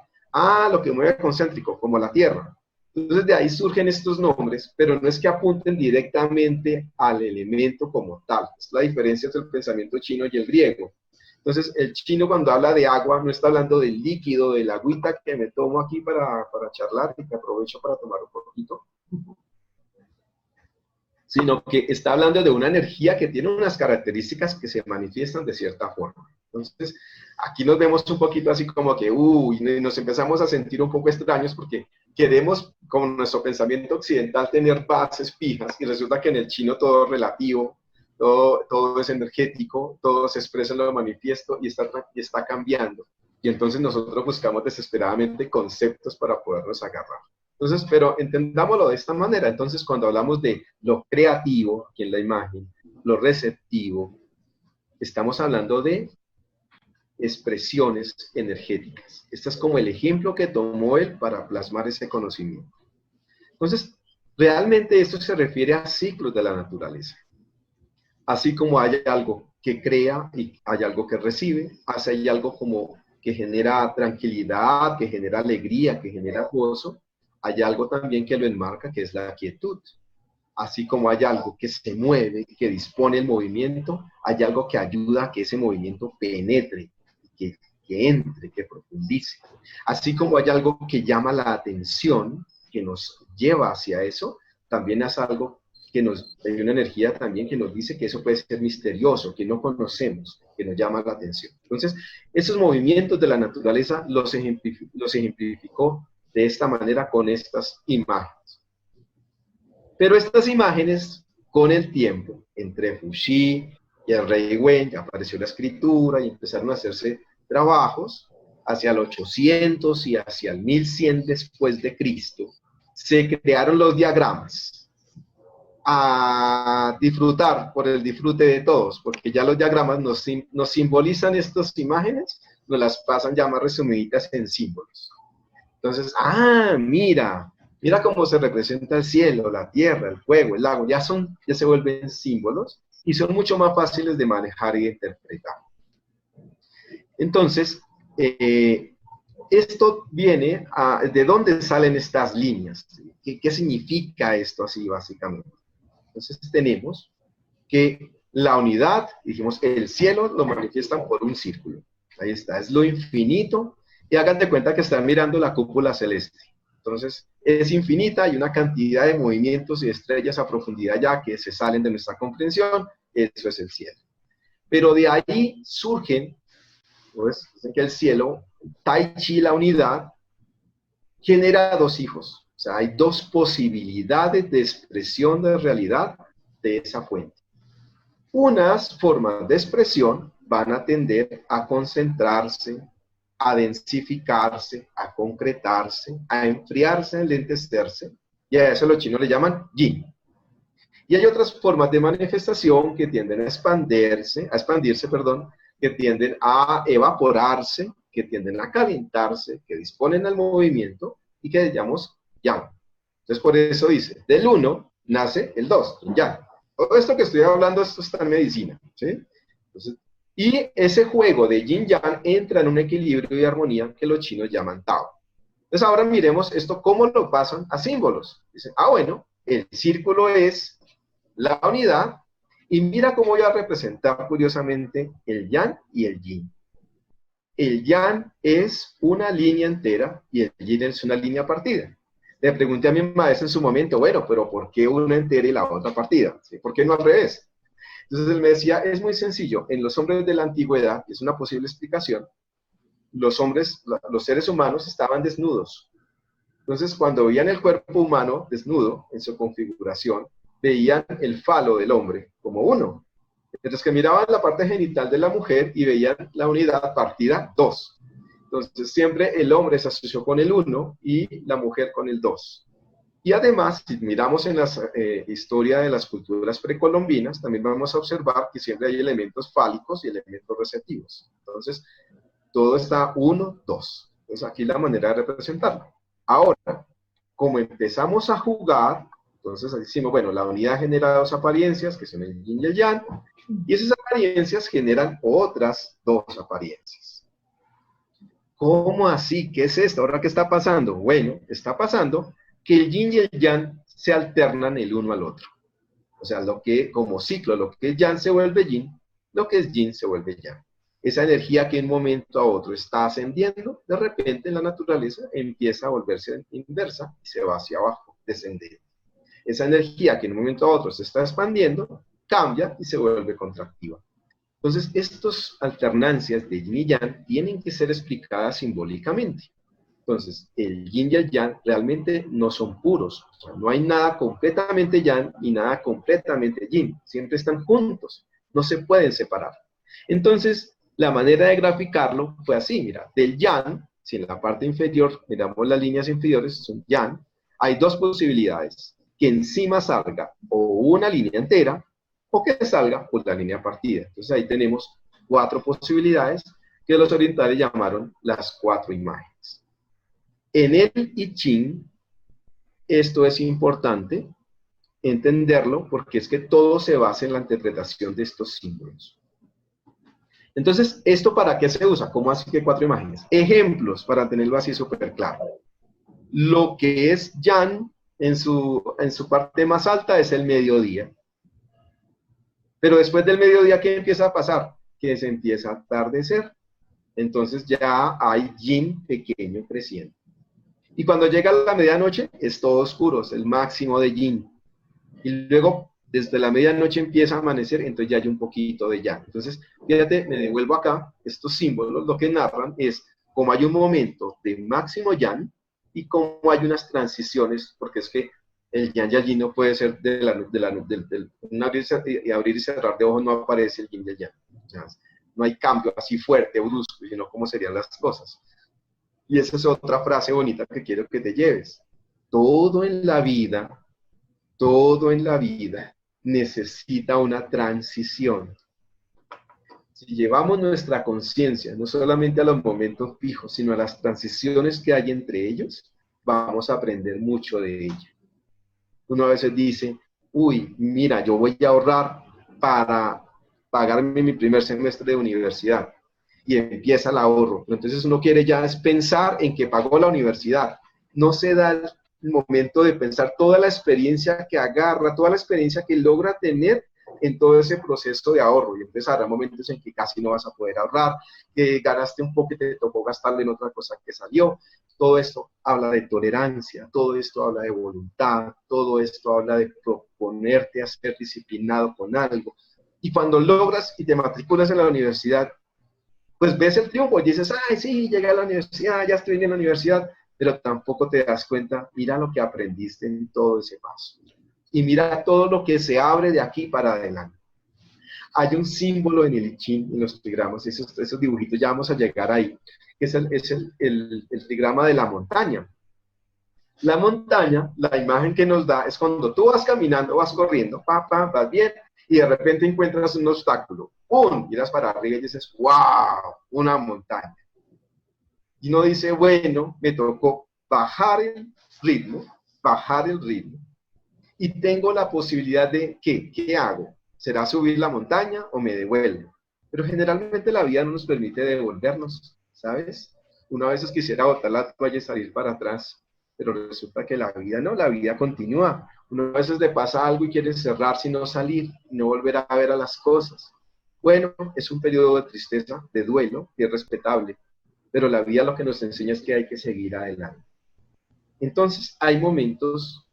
Lo que mueve concéntrico, como la tierra. Entonces de ahí surgen estos nombres, pero no es que apunten directamente al elemento como tal. Es la diferencia entre el pensamiento chino y el griego. Entonces el chino cuando habla de agua no está hablando del líquido, de la agüita que me tomo aquí para charlar y que aprovecho para tomar un poquito, sino que está hablando de una energía que tiene unas características que se manifiestan de cierta forma. Entonces, aquí nos vemos un poquito así como que, nos empezamos a sentir un poco extraños porque queremos, con nuestro pensamiento occidental, tener bases fijas, y resulta que en el chino todo es relativo, todo es energético, todo se expresa en lo manifiesto y está cambiando. Y entonces nosotros buscamos desesperadamente conceptos para podernos agarrar. Entonces, pero entendámoslo de esta manera. Entonces, cuando hablamos de lo creativo, aquí en la imagen, lo receptivo, estamos hablando de expresiones energéticas. Este es como el ejemplo que tomó él para plasmar ese conocimiento. Entonces, realmente esto se refiere a ciclos de la naturaleza. Así como hay algo que crea y hay algo que recibe, así hay algo como que genera tranquilidad, que genera alegría, que genera gozo, hay algo también que lo enmarca, que es la quietud. Así como hay algo que se mueve, que dispone el movimiento, hay algo que ayuda a que ese movimiento penetre, que entre, que profundice. Así como hay algo que llama la atención, que nos lleva hacia eso, también es algo que hay una energía también que nos dice que eso puede ser misterioso, que no conocemos, que nos llama la atención. Entonces, esos movimientos de la naturaleza los ejemplificó de esta manera con estas imágenes. Pero estas imágenes, con el tiempo, entre Fuxi y el rey Wen, ya apareció la escritura y empezaron a hacerse trabajos, hacia el 800 y hacia el 1100 después de Cristo, se crearon los diagramas. A disfrutar por el disfrute de todos, porque ya los diagramas nos simbolizan estas imágenes, nos las pasan ya más resumiditas en símbolos. Entonces, mira cómo se representa el cielo, la tierra, el fuego, el lago, ya se vuelven símbolos y son mucho más fáciles de manejar y de interpretar. Entonces, esto viene ¿de dónde salen estas líneas? ¿Qué significa esto así básicamente? Entonces tenemos que la unidad, dijimos, el cielo lo manifiestan por un círculo. Ahí está, es lo infinito. Y hagan de cuenta que están mirando la cúpula celeste. Entonces, es infinita, hay una cantidad de movimientos y estrellas a profundidad ya que se salen de nuestra comprensión. Eso es el cielo. Pero de ahí surgen, pues, dicen que el cielo, Tai Chi, la unidad, genera 2 hijos. O sea, hay 2 posibilidades de expresión de realidad de esa fuente. Unas formas de expresión van a tender a concentrarse, a densificarse, a concretarse, a enfriarse, a enlentecerse, y a eso los chinos le llaman yin. Y hay otras formas de manifestación que tienden a expandirse, que tienden a evaporarse, que tienden a calentarse, que disponen al movimiento y que llamamos yang. Entonces por eso dice, del 1 nace el 2, yang. Todo esto que estoy hablando, esto está en medicina, ¿sí? Entonces, Y ese juego de yin-yang entra en un equilibrio y armonía que los chinos llaman Tao. Entonces ahora miremos esto, cómo lo pasan a símbolos. Dicen, bueno, el círculo es la unidad, y mira cómo voy a representar curiosamente el yang y el yin. El yang es una línea entera y el yin es una línea partida. Le pregunté a mi maestro en su momento, bueno, pero ¿por qué una entera y la otra partida? ¿Sí? ¿Por qué no al revés? Entonces él me decía, es muy sencillo, en los hombres de la antigüedad, es una posible explicación, los hombres, los seres humanos estaban desnudos. Entonces cuando veían el cuerpo humano desnudo en su configuración, veían el falo del hombre como uno. Entonces que miraban la parte genital de la mujer y veían la unidad partida 2. Entonces siempre el hombre se asoció con el 1 y la mujer con el 2. Y además, si miramos en la historia de las culturas precolombinas, también vamos a observar que siempre hay elementos fálicos y elementos receptivos. Entonces, todo está 1, 2. Entonces, aquí la manera de representarlo. Ahora, como empezamos a jugar, entonces decimos, bueno, la unidad genera dos apariencias, que son el yin y el yang, y esas apariencias generan otras dos apariencias. ¿Cómo así? ¿Qué es esto? ¿Ahora qué está pasando? Bueno, está pasando que el yin y el yang se alternan el uno al otro. O sea, lo que como ciclo, lo que es yang se vuelve yin, lo que es yin se vuelve yang. Esa energía que en un momento a otro está ascendiendo, de repente en la naturaleza empieza a volverse inversa y se va hacia abajo, descendente. Esa energía que en un momento a otro se está expandiendo, cambia y se vuelve contractiva. Entonces, estas alternancias de yin y yang tienen que ser explicadas simbólicamente. Entonces, el yin y el yang realmente no son puros. O sea, no hay nada completamente yang y nada completamente yin. Siempre están juntos. No se pueden separar. Entonces, la manera de graficarlo fue así. Mira, del yang, si en la parte inferior miramos las líneas inferiores, son yang, hay dos posibilidades. Que encima salga o una línea entera o que salga por la línea partida. Entonces, ahí tenemos 4 posibilidades que los orientales llamaron las 4 imágenes. En el I Ching, esto es importante entenderlo porque es que todo se basa en la interpretación de estos símbolos. Entonces, ¿esto para qué se usa? ¿Cómo así que 4 imágenes? Ejemplos, para tenerlo así súper claro. Lo que es Yang en su parte más alta es el mediodía. Pero después del mediodía, ¿qué empieza a pasar? Que se empieza a atardecer. Entonces ya hay Yin pequeño creciendo. Y cuando llega la medianoche, es todo oscuro, es el máximo de yin. Y luego, desde la medianoche empieza a amanecer, entonces ya hay un poquito de yang. Entonces, fíjate, me devuelvo acá, estos símbolos lo que narran es como hay un momento de máximo yang y como hay unas transiciones, porque es que el yang y el yin no puede ser un abrir y cerrar de ojos, no aparece el yin y el yang. O sea, no hay cambio así fuerte, brusco, sino cómo serían las cosas. Y esa es otra frase bonita que quiero que te lleves. Todo en la vida necesita una transición. Si llevamos nuestra conciencia no solamente a los momentos fijos, sino a las transiciones que hay entre ellos, vamos a aprender mucho de ella. Uno a veces dice, uy, mira, yo voy a ahorrar para pagarme mi primer semestre de universidad. Y empieza el ahorro. Entonces uno quiere ya es pensar en que pagó la universidad. No se da el momento de pensar toda la experiencia que agarra, toda la experiencia que logra tener en todo ese proceso de ahorro. Y entonces habrá momentos en que casi no vas a poder ahorrar, que ganaste un poco y te tocó gastarle en otra cosa que salió. Todo esto habla de tolerancia, todo esto habla de voluntad, todo esto habla de proponerte a ser disciplinado con algo. Y cuando logras y te matriculas en la universidad, pues ves el triunfo y dices, ay, sí, llegué a la universidad, ya estoy en la universidad, pero tampoco te das cuenta, mira lo que aprendiste en todo ese paso. Y mira todo lo que se abre de aquí para adelante. Hay un símbolo en el I Ching, en los trigramas, esos dibujitos, ya vamos a llegar ahí, que es el trigrama de la montaña. La montaña, la imagen que nos da es cuando tú vas caminando, vas corriendo, vas bien, y de repente encuentras un obstáculo. ¡Pum! Miras para arriba y dices, ¡wow! Una montaña. Y uno dice, bueno, me tocó bajar el ritmo, y tengo la posibilidad de, ¿qué hago? ¿Será subir la montaña o me devuelvo? pero generalmente la vida no nos permite devolvernos, ¿sabes? Uno a veces quisiera botar la toalla y salir para atrás, pero resulta que la vida no, la vida continúa. Uno a veces le pasa algo y quiere cerrarse y no salir, y no volver a ver a las cosas. Bueno, es un periodo de tristeza, de duelo, que es respetable, pero la vida lo que nos enseña es que hay que seguir adelante. Entonces, hay momentos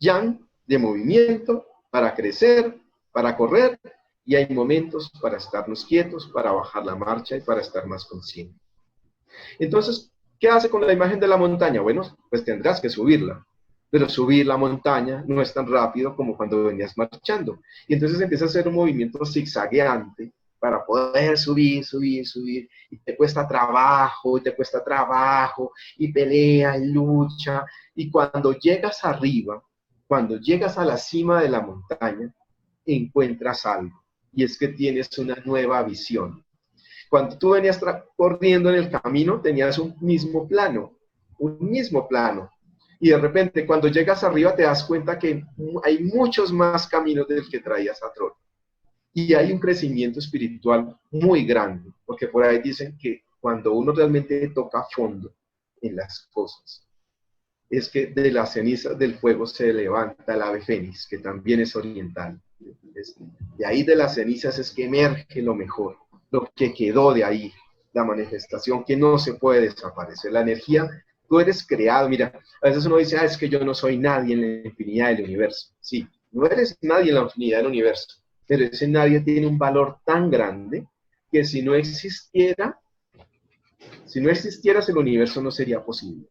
yang de movimiento para crecer, para correr, y hay momentos para estarnos quietos, para bajar la marcha y para estar más conscientes. Entonces, ¿qué hace con la imagen de la montaña? Bueno, pues tendrás que subirla, pero subir la montaña no es tan rápido como cuando venías marchando. Y entonces empieza a hacer un movimiento zigzagueante para poder subir, subir, subir, y te cuesta trabajo, y pelea, y lucha, y cuando llegas arriba, cuando llegas a la cima de la montaña, encuentras algo, y es que tienes una nueva visión. Cuando tú venías corriendo en el camino, tenías un mismo plano, y de repente cuando llegas arriba te das cuenta que hay muchos más caminos del que traías a trono. Y hay un crecimiento espiritual muy grande, porque por ahí dicen que cuando uno realmente toca fondo en las cosas, es que de las cenizas del fuego se levanta el ave fénix, que también es oriental. De ahí de las cenizas es que emerge lo mejor, lo que quedó de ahí, la manifestación que no se puede desaparecer, la energía. Tú eres creado, mira, a veces uno dice, es que yo no soy nadie en la infinidad del universo. Sí, no eres nadie en la infinidad del universo, pero ese nadie tiene un valor tan grande que si no existieras, el universo no sería posible.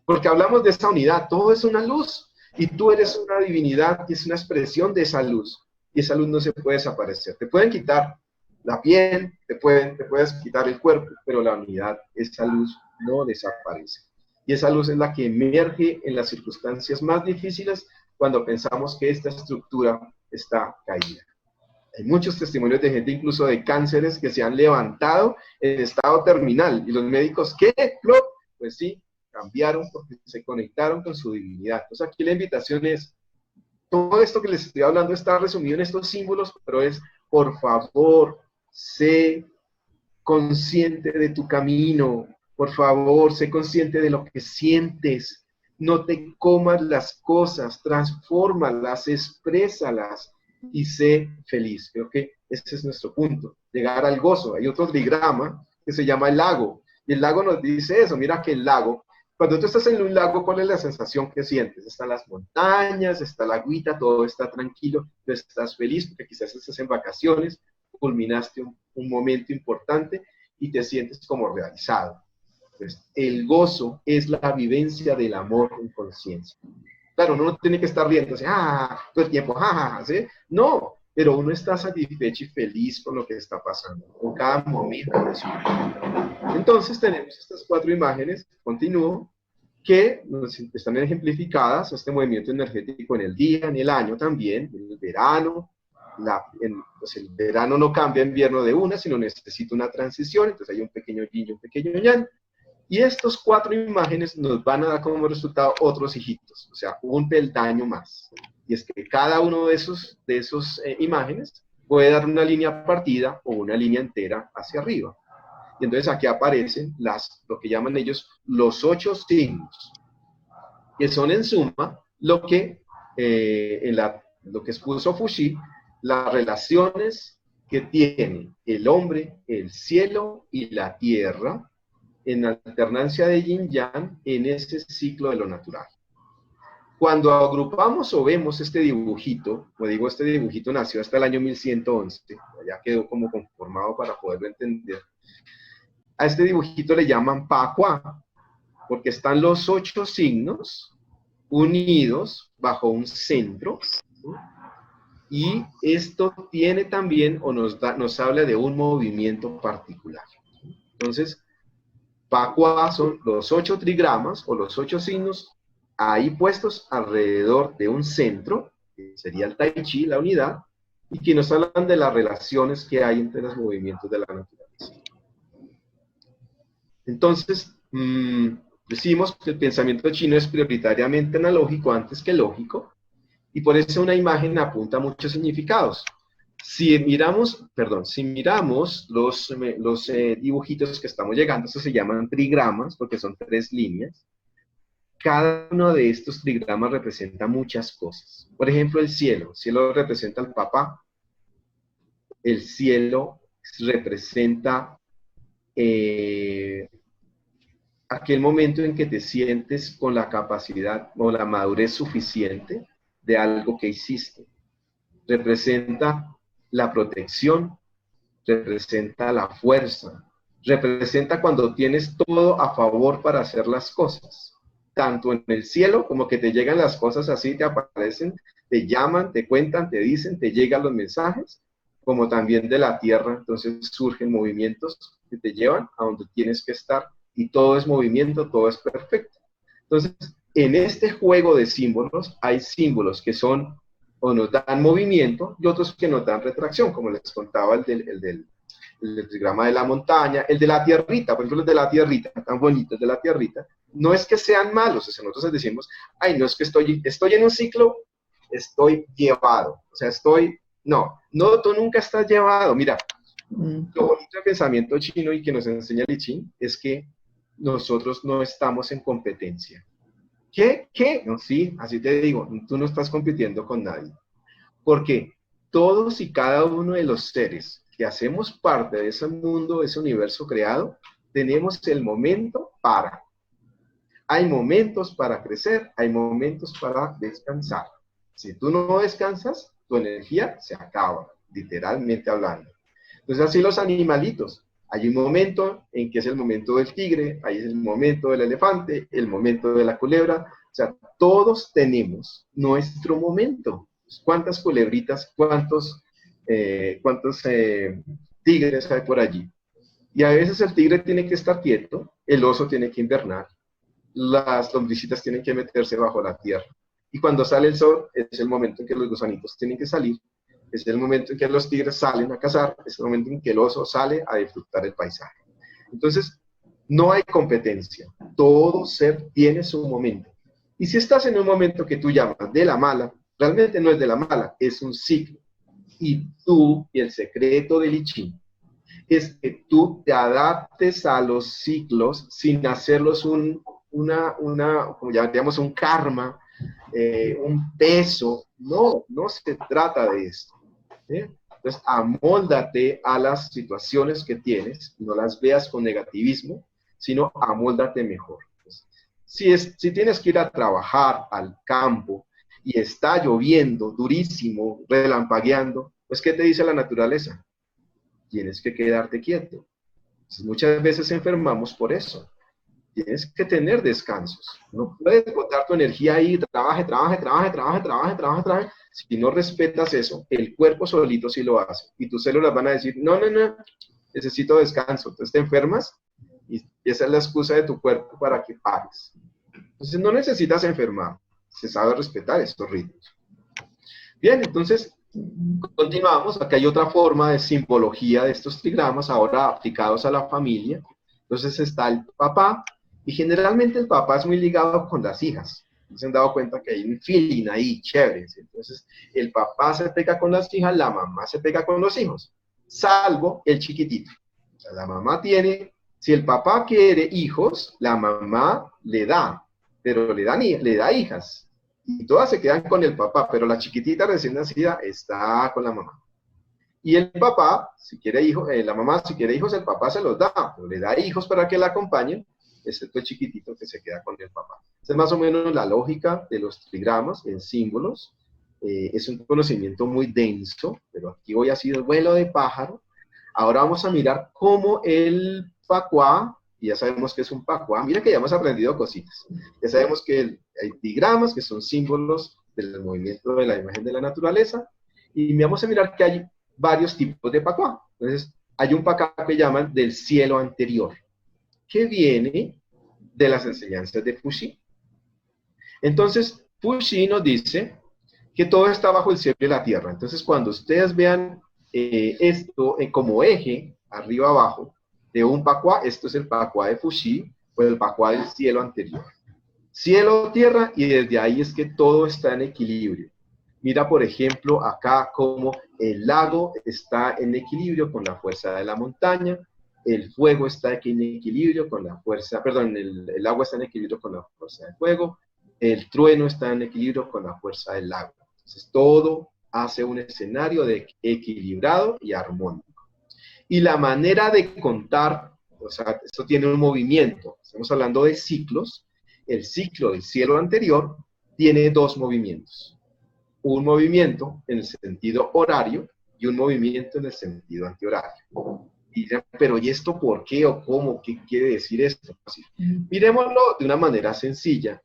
Porque hablamos de esa unidad, todo es una luz, y tú eres una divinidad que es una expresión de esa luz, y esa luz no se puede desaparecer. Te pueden quitar la piel, te puedes quitar el cuerpo, pero la unidad, esa luz no desaparece. Y esa luz es la que emerge en las circunstancias más difíciles cuando pensamos que esta estructura está caída. Hay muchos testimonios de gente, incluso de cánceres, que se han levantado en estado terminal. Y los médicos, ¿qué? Pues sí, cambiaron porque se conectaron con su divinidad. Entonces aquí la invitación es, todo esto que les estoy hablando está resumido en estos símbolos, pero es, por favor, sé consciente de tu camino. Por favor, sé consciente de lo que sientes. No te comas las cosas, transfórmalas, exprésalas y sé feliz. Creo que ese es nuestro punto, llegar al gozo. Hay otro diagrama que se llama el lago, y el lago nos dice eso. Mira que el lago, cuando tú estás en un lago, ¿cuál es la sensación que sientes? Están las montañas, está la agüita, todo está tranquilo, tú estás feliz porque quizás estás en vacaciones, culminaste un momento importante y te sientes como realizado. Pues el gozo es la vivencia del amor en conciencia. Claro, uno no tiene que estar riéndose, todo el tiempo, ¿sí? No, pero uno está satisfecho y feliz con lo que está pasando, con cada momento de su vida. Entonces tenemos estas 4 imágenes, continúo, que nos están ejemplificadas, este movimiento energético en el día, en el año también, en el verano. Pues el verano no cambia invierno de una, sino necesita una transición, entonces hay un pequeño yin y un pequeño yang. Y estos 4 imágenes nos van a dar como resultado otros hijitos, o sea, un peldaño más. Y es que cada uno de esos imágenes puede dar una línea partida o una línea entera hacia arriba. Y entonces aquí aparecen lo que llaman ellos los 8 signos, que son en suma lo que expuso Fuxi, las relaciones que tiene el hombre, el cielo y la tierra, en alternancia de yin-yang en ese ciclo de lo natural. Cuando agrupamos o vemos este dibujito, como digo, este dibujito nació hasta el año 1111, ya quedó como conformado para poderlo entender. A este dibujito le llaman Pakua, porque están los 8 signos unidos bajo un centro, ¿sí? Y esto tiene también, o nos habla de un movimiento particular. Entonces, Pakua son los 8 trigramas o los 8 signos ahí puestos alrededor de un centro, que sería el Tai Chi, la unidad, y que nos hablan de las relaciones que hay entre los movimientos de la naturaleza. Entonces, decimos que el pensamiento chino es prioritariamente analógico antes que lógico, y por eso una imagen apunta a muchos significados. Si miramos los dibujitos que estamos llegando, estos se llaman trigramas porque son 3 líneas. Cada uno de estos trigramas representa muchas cosas. Por ejemplo, el cielo representa al papá, el cielo representa aquel momento en que te sientes con la capacidad o la madurez suficiente de algo que hiciste. Representa la protección, representa la fuerza, representa cuando tienes todo a favor para hacer las cosas. Tanto en el cielo como que te llegan las cosas así, te aparecen, te llaman, te cuentan, te dicen, te llegan los mensajes, como también de la tierra. Entonces surgen movimientos que te llevan a donde tienes que estar y todo es movimiento, todo es perfecto. Entonces, en este juego de símbolos hay símbolos que son o nos dan movimiento y otros que nos dan retracción, como les contaba el del trigrama de la montaña, el de la tierrita, por ejemplo el de la tierrita, tan bonito el de la tierrita, no es que sean malos, o sea, nosotros decimos, ay, no es que estoy en un ciclo, estoy llevado, o sea, no, tú nunca estás llevado. Mira, lo bonito del pensamiento chino y que nos enseña el I Ching es que nosotros no estamos en competencia. ¿Qué? No, sí, así te digo, tú no estás compitiendo con nadie. Porque todos y cada uno de los seres que hacemos parte de ese mundo, de ese universo creado, tenemos el momento para. Hay momentos para crecer, hay momentos para descansar. Si tú no descansas, tu energía se acaba, literalmente hablando. Entonces así los animalitos. Hay un momento en que es el momento del tigre, ahí es el momento del elefante, el momento de la culebra. O sea, todos tenemos nuestro momento. ¿Cuántas culebritas, cuántos tigres hay por allí? Y a veces el tigre tiene que estar quieto, el oso tiene que invernar, las lombricitas tienen que meterse bajo la tierra. Y cuando sale el sol, es el momento en que los gusanitos tienen que salir. Es el momento en que los tigres salen a cazar, es el momento en que el oso sale a disfrutar el paisaje. Entonces, no hay competencia. Todo ser tiene su momento. Y si estás en un momento que tú llamas de la mala, realmente no es de la mala, es un ciclo. Y el secreto del I Ching, es que tú te adaptes a los ciclos sin hacerlos como llamaríamos, un karma, un peso. No se trata de esto. Entonces, amóldate a las situaciones que tienes, no las veas con negativismo, sino amóldate mejor. Si tienes que ir a trabajar al campo y está lloviendo durísimo, relampagueando, pues ¿qué te dice la naturaleza? Tienes que quedarte quieto. Entonces, muchas veces enfermamos por eso. Tienes que tener descansos. No puedes botar tu energía ahí, trabaje. Si no respetas eso, el cuerpo solito sí lo hace. Y tus células van a decir, no, necesito descanso. Entonces te enfermas y esa es la excusa de tu cuerpo para que pares. Entonces no necesitas enfermar. Se sabe respetar estos ritmos. Bien, entonces continuamos. Acá hay otra forma de simbología de estos trigramas, ahora aplicados a la familia. Entonces está el papá, y generalmente el papá es muy ligado con las hijas. Se han dado cuenta que hay un feeling ahí, chévere. Entonces, el papá se pega con las hijas, la mamá se pega con los hijos, salvo el chiquitito. O sea, la mamá si el papá quiere hijos, la mamá le da, pero le da hijas. Y todas se quedan con el papá, pero la chiquitita recién nacida está con la mamá. Y el papá, si quiere hijos, la mamá, si quiere hijos, el papá se los da, pero le da hijos para que la acompañen, excepto el chiquitito que se queda con el papá. Esa es más o menos la lógica de los trigramas en símbolos. Es un conocimiento muy denso, pero aquí hoy ha sido vuelo de pájaro. Ahora vamos a mirar cómo el pacuá, y ya sabemos que es un pacuá, mira que ya hemos aprendido cositas. Ya sabemos que hay trigramas, que son símbolos del movimiento de la imagen de la naturaleza, y vamos a mirar que hay varios tipos de pacuá. Entonces, hay un pacuá que llaman del cielo anterior, que viene de las enseñanzas de Fu Xi. Entonces, Fu Xi nos dice que todo está bajo el cielo y la tierra. Entonces, cuando ustedes vean esto como eje, arriba abajo, de un pacuá, esto es el pacuá de Fu Xi, o el pacuá del cielo anterior. Cielo, tierra, y desde ahí es que todo está en equilibrio. Mira, por ejemplo, acá como el lago está en equilibrio con la fuerza de la montaña, el fuego está en equilibrio con la fuerza, perdón, el agua está en equilibrio con la fuerza del fuego, el trueno está en equilibrio con la fuerza del agua. Entonces, todo hace un escenario de equilibrado y armónico. Y la manera de contar, o sea, esto tiene un movimiento, estamos hablando de ciclos, el ciclo del cielo anterior tiene dos movimientos. Un movimiento en el sentido horario y un movimiento en el sentido antihorario. Y dirán, pero ¿y esto por qué o cómo? ¿Qué quiere decir esto? Así, miremoslo de una manera sencilla.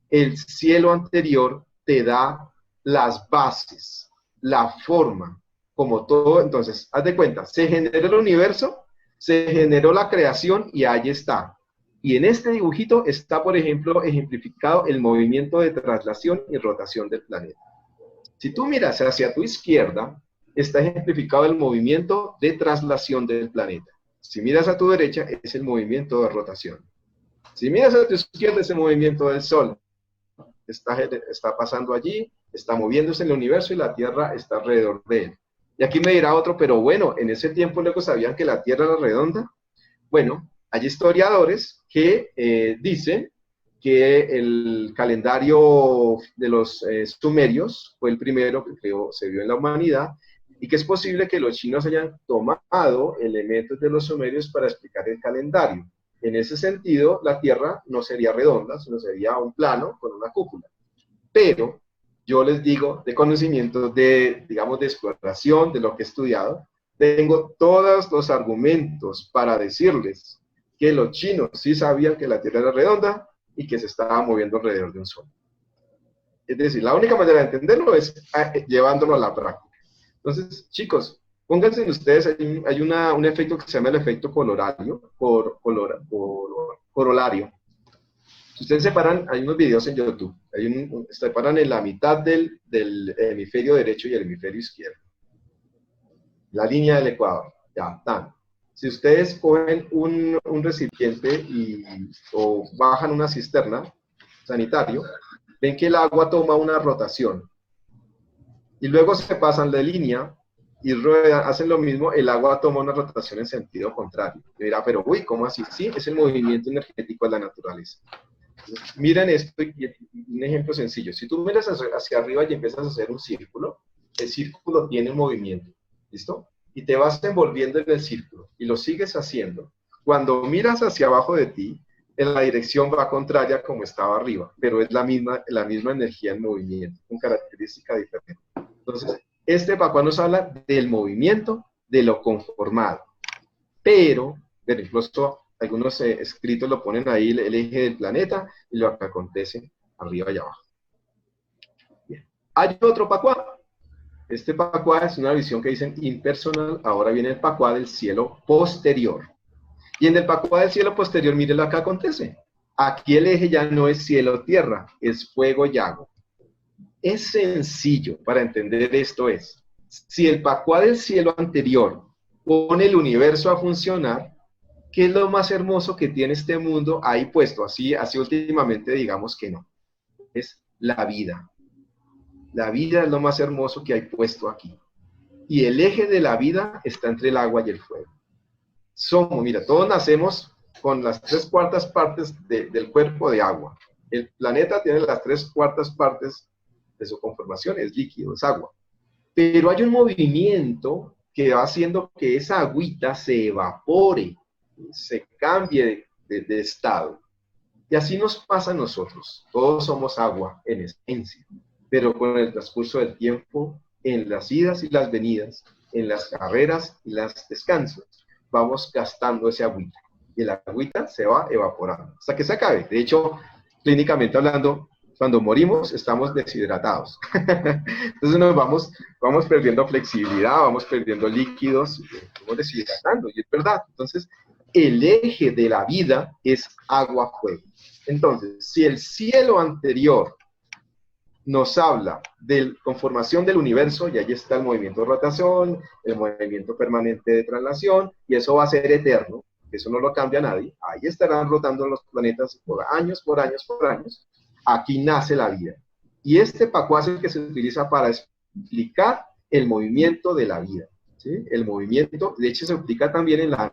El cielo anterior te da las bases, la forma, como todo. Entonces, haz de cuenta, se generó el universo, se generó la creación y ahí está. Y en este dibujito está, por ejemplo, ejemplificado el movimiento de traslación y rotación del planeta. Si tú miras hacia tu izquierda, está ejemplificado el movimiento de traslación del planeta. Si miras a tu derecha, es el movimiento de rotación. Si miras a tu izquierda, es el movimiento del Sol. Está pasando allí, está moviéndose en el universo y la Tierra está alrededor de él. Y aquí me dirá otro, pero bueno, en ese tiempo luego sabían que la Tierra era redonda. Bueno, hay historiadores que dicen que el calendario de los sumerios fue el primero que se vio en la humanidad y que es posible que los chinos hayan tomado elementos de los sumerios para explicar el calendario. En ese sentido, la Tierra no sería redonda, sino sería un plano con una cúpula. Pero yo les digo, de conocimiento, digamos, de exploración, de lo que he estudiado, tengo todos los argumentos para decirles que los chinos sí sabían que la Tierra era redonda y que se estaba moviendo alrededor de un sol. Es decir, la única manera de entenderlo es llevándolo a la práctica. Entonces, chicos, pónganse en ustedes, hay un efecto que se llama el efecto corolario. Si ustedes separan, hay unos videos en YouTube, separan en la mitad del hemisferio derecho y el hemisferio izquierdo. La línea del ecuador, ya, tan. Si ustedes cogen un recipiente o bajan una cisterna sanitario, ven que el agua toma una rotación. Y luego se pasan de línea y ruedan, hacen lo mismo, el agua toma una rotación en sentido contrario. Y dirá, pero uy, ¿cómo así? Sí, es el movimiento energético de la naturaleza. Entonces, miren esto, un ejemplo sencillo. Si tú miras hacia arriba y empiezas a hacer un círculo, el círculo tiene un movimiento, ¿listo? Y te vas envolviendo en el círculo y lo sigues haciendo. Cuando miras hacia abajo de ti, en la dirección va contraria como estaba arriba, pero es la misma energía en movimiento, con característica diferente. Entonces, este Pacuá nos habla del movimiento, de lo conformado. Pero, incluso algunos escritos lo ponen ahí, el eje del planeta, y lo que acontece arriba y abajo. Bien. Hay otro Pacuá. Este Pacuá es una visión que dicen impersonal. Ahora viene el Pacuá del cielo posterior. Y en el Pacuá del cielo posterior, miren lo que acontece. Aquí el eje ya no es cielo-tierra, es fuego y agua. Es sencillo para entender esto es, si el Pacuá del cielo anterior pone el universo a funcionar, ¿qué es lo más hermoso que tiene este mundo ahí puesto? Así últimamente digamos que no. Es la vida. La vida es lo más hermoso que hay puesto aquí. Y el eje de la vida está entre el agua y el fuego. Mira, todos nacemos con las 3/4 partes del cuerpo de agua. El planeta tiene las 3/4 partes de su conformación, es líquido, es agua. Pero hay un movimiento que va haciendo que esa agüita se evapore, se cambie de estado. Y así nos pasa a nosotros. Todos somos agua en esencia, pero con el transcurso del tiempo, en las idas y las venidas, en las carreras y los descansos, vamos gastando ese agüita. Y el agüita se va evaporando hasta que se acabe. De hecho, clínicamente hablando, cuando morimos estamos deshidratados. Entonces vamos perdiendo flexibilidad, vamos perdiendo líquidos, vamos deshidratando, y es verdad. Entonces, el eje de la vida es agua-fuego. Entonces, si el cielo anterior nos habla de conformación del universo, y ahí está el movimiento de rotación, el movimiento permanente de traslación, y eso va a ser eterno, eso no lo cambia nadie, ahí estarán rotando los planetas por años, por años, por años. Aquí nace la vida. Y este pacuá es el que se utiliza para explicar el movimiento de la vida, ¿sí? El movimiento, de hecho se aplica también en la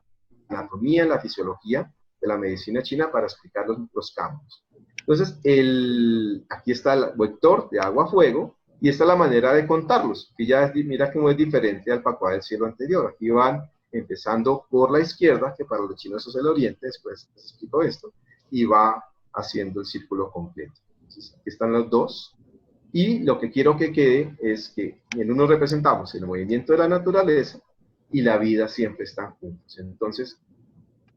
anatomía, en la fisiología de la medicina china para explicar los cambios. Entonces, aquí está el vector de agua-fuego, y esta es la manera de contarlos, que ya mira cómo es diferente al pacuá del cielo anterior. Aquí van empezando por la izquierda, que para los chinos es el oriente, después les explico esto, y va haciendo el círculo completo. Entonces, aquí están los dos, y lo que quiero que quede es que en uno representamos el movimiento de la naturaleza, y la vida siempre están juntos. Entonces,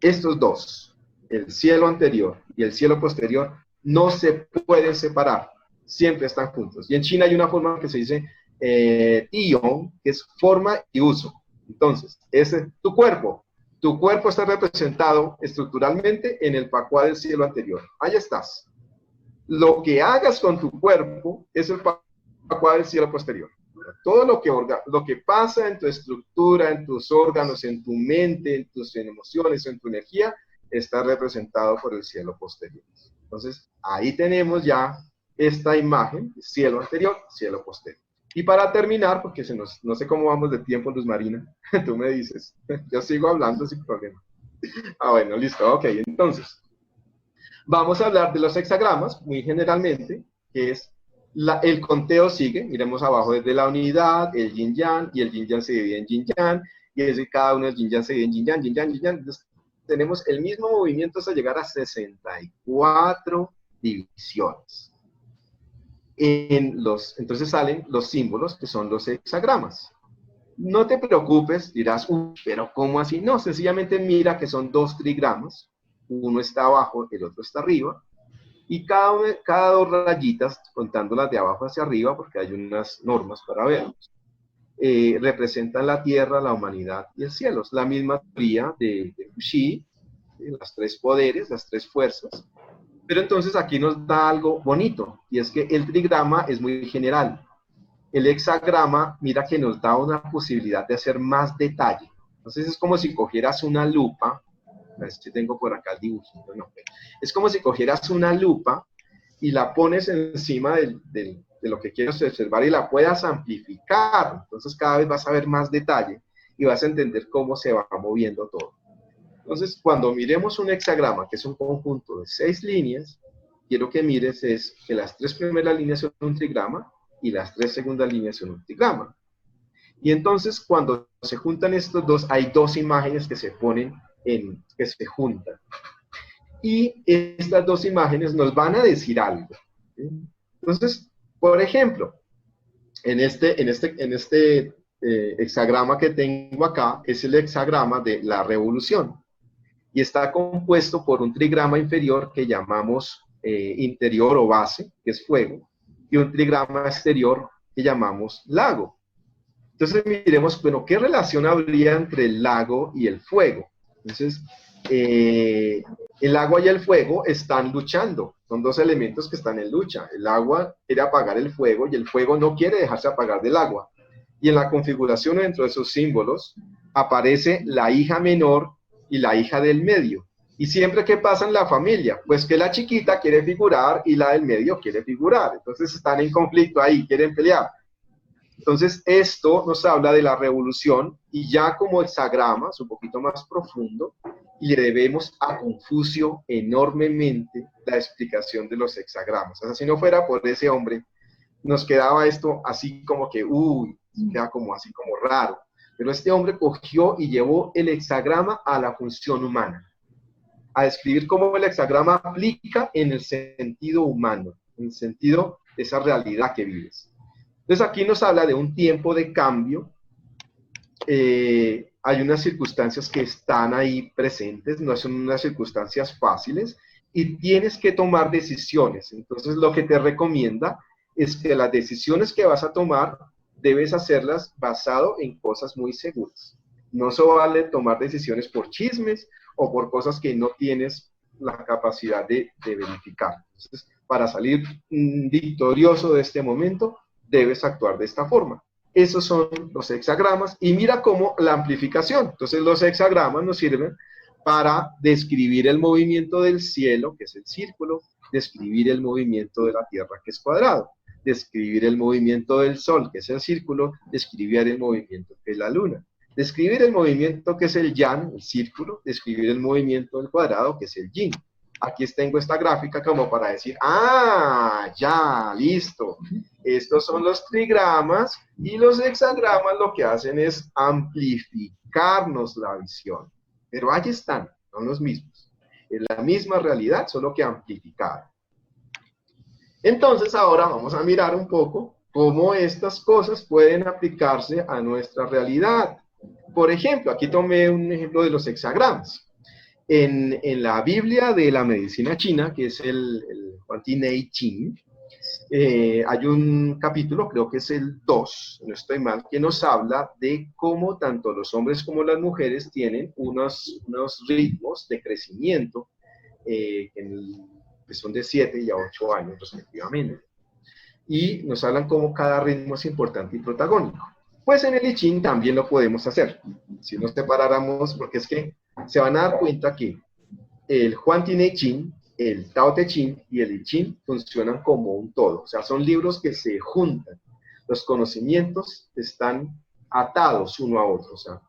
estos dos, el cielo anterior y el cielo posterior, no se pueden separar, siempre están juntos. Y en China hay una forma que se dice Tiyong, que es forma y uso. Entonces, tu cuerpo está representado estructuralmente en el pacuá del cielo anterior. Ahí estás. Lo que hagas con tu cuerpo es el pacuá del cielo posterior. Todo lo que pasa en tu estructura, en tus órganos, en tu mente, en tus emociones, en tu energía, está representado por el cielo posterior. Entonces, ahí tenemos ya esta imagen, cielo anterior, cielo posterior. Y para terminar, porque no sé cómo vamos de tiempo, Luz Marina, tú me dices, yo sigo hablando sin problema. Bueno, listo, ok, entonces, vamos a hablar de los hexagramas, muy generalmente, que es el conteo sigue, miremos abajo desde la unidad, el yin-yang, y el yin-yang se divide en yin-yang, y desde cada uno del yin-yang se divide en yin-yang, yin-yang, yin-yang. Entonces, tenemos el mismo movimiento hasta llegar a 64 divisiones. Entonces salen los símbolos, que son los hexagramas. No te preocupes, dirás, pero ¿cómo así? No, sencillamente mira que son 2 trigramas, uno está abajo, el otro está arriba, y cada 2 rayitas, contándolas de abajo hacia arriba, porque hay unas normas para verlos, representan la tierra, la humanidad y el cielo. Es la misma teoría de Xi, las 3 poderes, las 3 fuerzas. Pero entonces aquí nos da algo bonito, y es que el trigrama es muy general. El hexagrama, mira que nos da una posibilidad de hacer más detalle. Entonces es como si cogieras una lupa, a ver si tengo por acá el dibujito, no. Es como si cogieras una lupa y la pones encima de lo que quieres observar y la puedas amplificar. Entonces cada vez vas a ver más detalle y vas a entender cómo se va moviendo todo. Entonces, cuando miremos un hexagrama, que es un conjunto de 6 líneas, quiero que mires es que las 3 primeras líneas son un trigrama y las 3 segundas líneas son un trigrama. Y entonces, cuando se juntan estos dos, hay 2 imágenes que se ponen que se juntan. Y estas 2 imágenes nos van a decir algo, ¿sí? Entonces, por ejemplo, en este hexagrama que tengo acá, es el hexagrama de la revolución. Y está compuesto por un trigrama inferior que llamamos interior o base, que es fuego, y un trigrama exterior que llamamos lago. Entonces miremos, bueno, ¿qué relación habría entre el lago y el fuego? Entonces, el agua y el fuego están luchando, son 2 elementos que están en lucha. El agua quiere apagar el fuego y el fuego no quiere dejarse apagar del agua. Y en la configuración dentro de esos símbolos aparece la hija menor y la hija del medio. Y siempre, ¿qué pasa en la familia? Pues que la chiquita quiere figurar y la del medio quiere figurar. Entonces están en conflicto ahí, quieren pelear. Entonces esto nos habla de la revolución, y ya como hexagramas, un poquito más profundo, le debemos a Confucio enormemente la explicación de los hexagramas. O sea, si no fuera por ese hombre, nos quedaba esto así como que, queda como así como raro. Pero este hombre cogió y llevó el hexagrama a la función humana, a describir cómo el hexagrama aplica en el sentido humano, en el sentido de esa realidad que vives. Entonces aquí nos habla de un tiempo de cambio. Hay unas circunstancias que están ahí presentes, no son unas circunstancias fáciles, y tienes que tomar decisiones. Entonces lo que te recomienda es que las decisiones que vas a tomar debes hacerlas basado en cosas muy seguras. No se vale tomar decisiones por chismes o por cosas que no tienes la capacidad de verificar. Entonces, para salir victorioso de este momento, debes actuar de esta forma. Esos son los hexagramas, y mira cómo la amplificación. Entonces los hexagramas nos sirven para describir el movimiento del cielo, que es el círculo, describir el movimiento de la tierra, que es cuadrado. describir el movimiento del Sol, que es el círculo, describir el movimiento que es la Luna. Describir el movimiento que es el Yang, el círculo, describir el movimiento del cuadrado, que es el Yin. Aquí tengo esta gráfica como para decir, ya, listo. Estos son los trigramas y los hexagramas lo que hacen es amplificarnos la visión. Pero ahí están, son los mismos. Es la misma realidad, solo que amplificada. Entonces ahora vamos a mirar un poco cómo estas cosas pueden aplicarse a nuestra realidad. Por ejemplo, aquí tomé un ejemplo de los hexagramas. En la Biblia de la medicina china, que es el Huangtinei Jing, hay un capítulo, creo que es el 2, no estoy mal, que nos habla de cómo tanto los hombres como las mujeres tienen unos ritmos de crecimiento que son de 7 y a 8 años respectivamente. Y nos hablan cómo cada ritmo es importante y protagónico. Pues en el I Ching también lo podemos hacer. Si nos separáramos, porque es que se van a dar cuenta que el Huangtinei Jing, el Tao Te Ching y el I Ching funcionan como un todo. O sea, son libros que se juntan. Los conocimientos están atados uno a otro. O sea,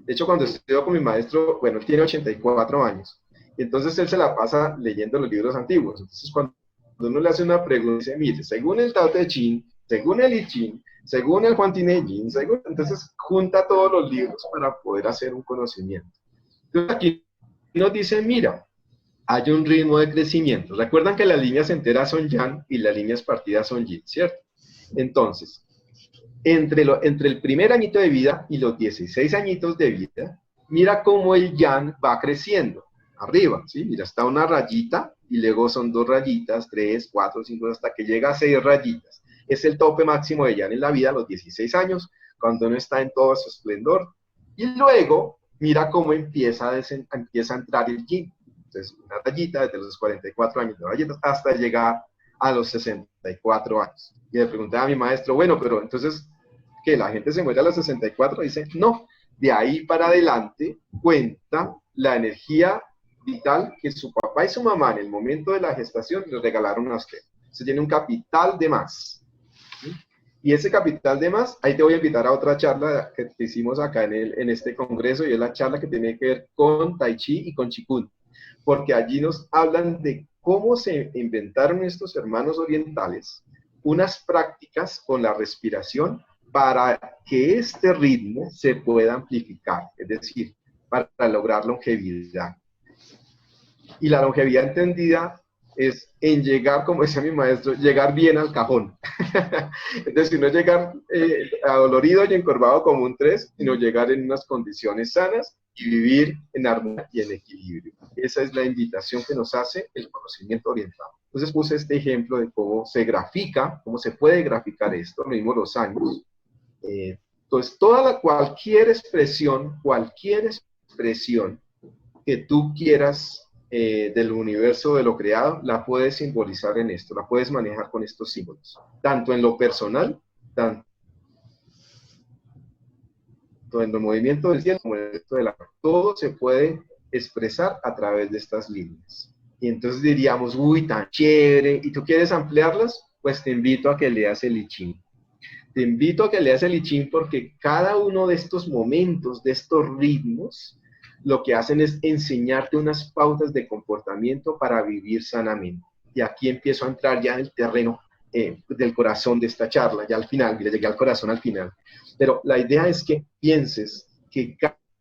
de hecho, cuando estudio con mi maestro, bueno, él tiene 84 años. Y entonces él se la pasa leyendo los libros antiguos. Entonces, cuando uno le hace una pregunta, dice, mire, según el Tao Te Ching, según el I Ching, según el Huangtinei Jing, entonces junta todos los libros para poder hacer un conocimiento. Entonces aquí nos dice, mira, hay un ritmo de crecimiento. Recuerdan que las líneas enteras son Yang y las líneas partidas son Yin, ¿cierto? Entonces, entre el primer añito de vida y los 16 añitos de vida, mira cómo el Yang va creciendo. Arriba, ¿sí? Mira, está una rayita y luego son 2 rayitas, 3, 4, 5, hasta que llega a 6 rayitas. Es el tope máximo de Yang en la vida a los 16 años, cuando uno está en todo su esplendor. Y luego, mira cómo empieza a entrar el Yin. Entonces, una rayita desde los 44 años de rayitas hasta llegar a los 64 años. Y le pregunté a mi maestro, bueno, pero entonces, ¿qué? ¿La gente se muere a los 64? Dice, no, de ahí para adelante cuenta la energía vital que su papá y su mamá en el momento de la gestación le regalaron a usted. Se tiene un capital de más. ¿Sí? Y ese capital de más, ahí te voy a invitar a otra charla que hicimos acá en este congreso, y es la charla que tiene que ver con Tai Chi y con Qigong, porque allí nos hablan de cómo se inventaron estos hermanos orientales unas prácticas con la respiración para que este ritmo se pueda amplificar, es decir, para lograr longevidad. Y la longevidad entendida es en llegar, como decía mi maestro, llegar bien al cajón. Es decir, no llegar adolorido y encorvado como un 3, sino llegar en unas condiciones sanas y vivir en armonía y en equilibrio. Esa es la invitación que nos hace el conocimiento oriental. Entonces puse este ejemplo de cómo se grafica, cómo se puede graficar esto, medimos los años. Entonces, cualquier expresión que tú quieras del universo, de lo creado, la puedes simbolizar en esto, la puedes manejar con estos símbolos, tanto en lo personal, tanto en el movimiento del cielo como en el resto de la... Todo se puede expresar a través de estas líneas. Y entonces diríamos, uy, tan chévere, ¿y tú quieres ampliarlas? Pues te invito a que leas el I Ching. Te invito a que leas el I Ching porque cada uno de estos momentos, de estos ritmos, lo que hacen es enseñarte unas pautas de comportamiento para vivir sanamente. Y aquí empiezo a entrar ya en el terreno del corazón de esta charla, ya al final, mira, llegué al corazón al final. Pero la idea es que pienses que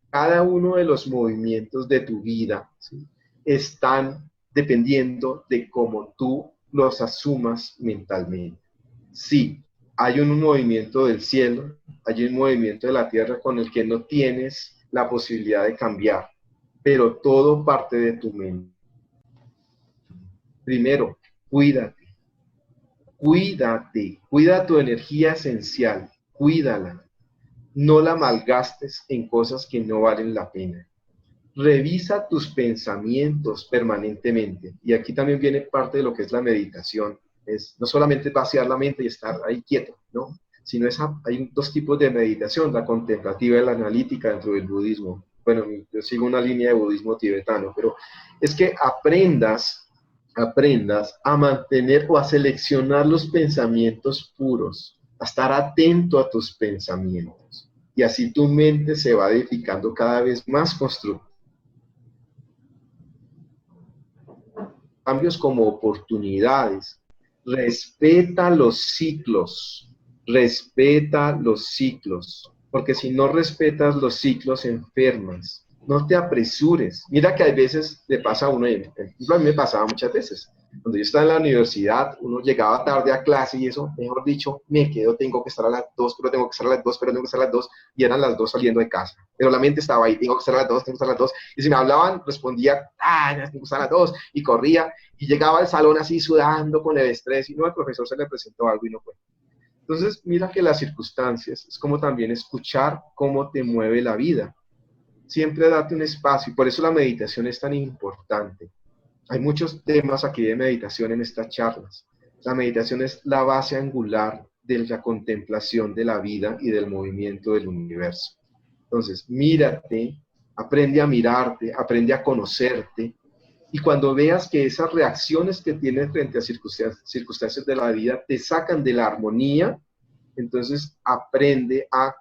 cada uno de los movimientos de tu vida, ¿sí?, están dependiendo de cómo tú los asumas mentalmente. Sí, hay un movimiento del cielo, hay un movimiento de la tierra con el que no tienes la posibilidad de cambiar, pero todo parte de tu mente. Primero, cuídate, cuida tu energía esencial, cuídala, no la malgastes en cosas que no valen la pena. Revisa tus pensamientos permanentemente, y aquí también viene parte de lo que es la meditación, es no solamente vaciar la mente y estar ahí quieto, ¿no?, sino hay 2 tipos de meditación, la contemplativa y la analítica dentro del budismo. Bueno, yo sigo una línea de budismo tibetano, pero es que aprendas aprendas a mantener o a seleccionar los pensamientos puros, a estar atento a tus pensamientos. Y así tu mente se va edificando cada vez más constructiva. Cambios como oportunidades. Respeta los ciclos. Respeta los ciclos. Porque si no respetas los ciclos, enfermas. No te apresures. Mira que hay veces le pasa a uno, a mí me pasaba muchas veces. Cuando yo estaba en la universidad, uno llegaba tarde a clase y eso, mejor dicho, me quedo, tengo que estar a las 2, pero tengo que estar a las 2, pero tengo que estar a las 2, y eran las 2 saliendo de casa. Pero la mente estaba ahí, tengo que estar a las 2, tengo que estar a las 2, y si me hablaban, respondía, tengo que estar a las 2, y corría, y llegaba al salón así sudando con el estrés, y no, al profesor se le presentó algo y no fue. Entonces, mira que las circunstancias, es como también escuchar cómo te mueve la vida. Siempre date un espacio, y por eso la meditación es tan importante. Hay muchos temas aquí de meditación en estas charlas. La meditación es la base angular de la contemplación de la vida y del movimiento del universo. Entonces, mírate, aprende a mirarte, aprende a conocerte, y cuando veas que esas reacciones que tienes frente a circunstancias de la vida te sacan de la armonía, entonces aprende a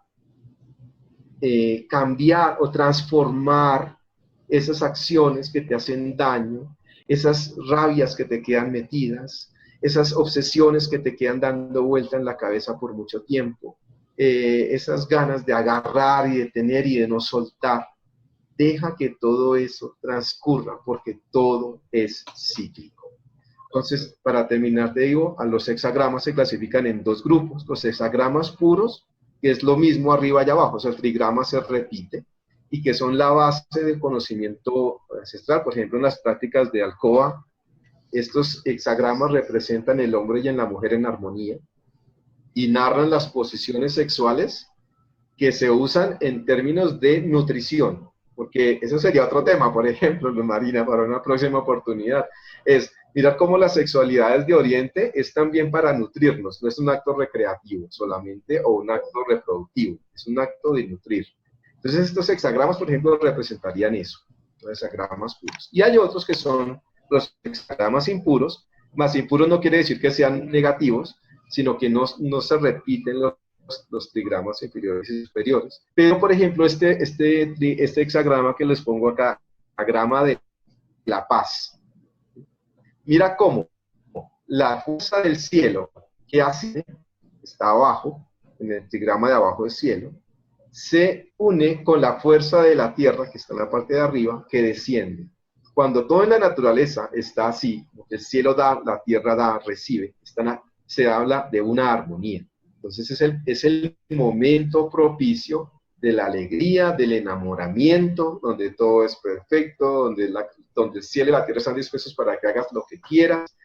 cambiar o transformar esas acciones que te hacen daño, esas rabias que te quedan metidas, esas obsesiones que te quedan dando vuelta en la cabeza por mucho tiempo, esas ganas de agarrar y de tener y de no soltar. Deja que todo eso transcurra, porque todo es cíclico. Entonces, para terminar, te digo, a los hexagramas se clasifican en dos grupos: los hexagramas puros, que es lo mismo arriba y abajo, o sea, el trigrama se repite, y que son la base del conocimiento ancestral. Por ejemplo, en las prácticas de Alcoa, estos hexagramas representan el hombre y en la mujer en armonía, y narran las posiciones sexuales que se usan en términos de nutrición, porque eso sería otro tema, por ejemplo, Marina, para una próxima oportunidad, es mirar cómo las sexualidades de Oriente es también para nutrirnos, no es un acto recreativo solamente o un acto reproductivo, es un acto de nutrir. Entonces estos hexagramas, por ejemplo, representarían eso, los hexagramas puros. Y hay otros que son los hexagramas impuros, más impuros no quiere decir que sean negativos, sino que no se repiten los trigramas inferiores y superiores. Pero, por ejemplo, este hexagrama que les pongo acá, hexagrama de la paz. Mira cómo la fuerza del cielo que hace, está abajo, en el trigrama de abajo del cielo, se une con la fuerza de la tierra, que está en la parte de arriba, que desciende. Cuando todo en la naturaleza está así, el cielo da, la tierra da, recibe, se habla de una armonía. Entonces es el momento propicio de la alegría, del enamoramiento, donde todo es perfecto, donde el cielo y la tierra están dispuestos para que hagas lo que quieras,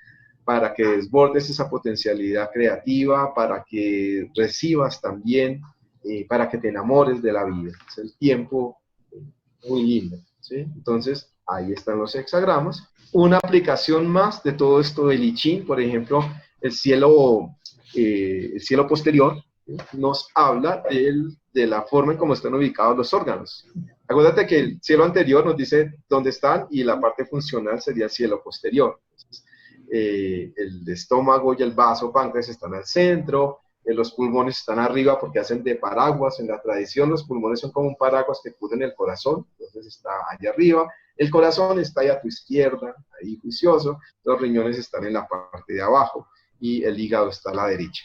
para que desbordes esa potencialidad creativa, para que recibas también, para que te enamores de la vida. Es el tiempo muy lindo, ¿sí? Entonces, ahí están los hexagramas. Una aplicación más de todo esto del I Ching, por ejemplo, el cielo posterior, ¿sí? Nos habla de la forma en cómo están ubicados los órganos. Acuérdate que el cielo anterior nos dice dónde están y la parte funcional sería el cielo posterior. Entonces, el estómago y el vaso páncreas están al centro, los pulmones están arriba porque hacen de paraguas. En la tradición los pulmones son como un paraguas que cubren el corazón, entonces está allá arriba. El corazón está ahí a tu izquierda, ahí juicioso. Los riñones están en la parte de abajo y el hígado está a la derecha.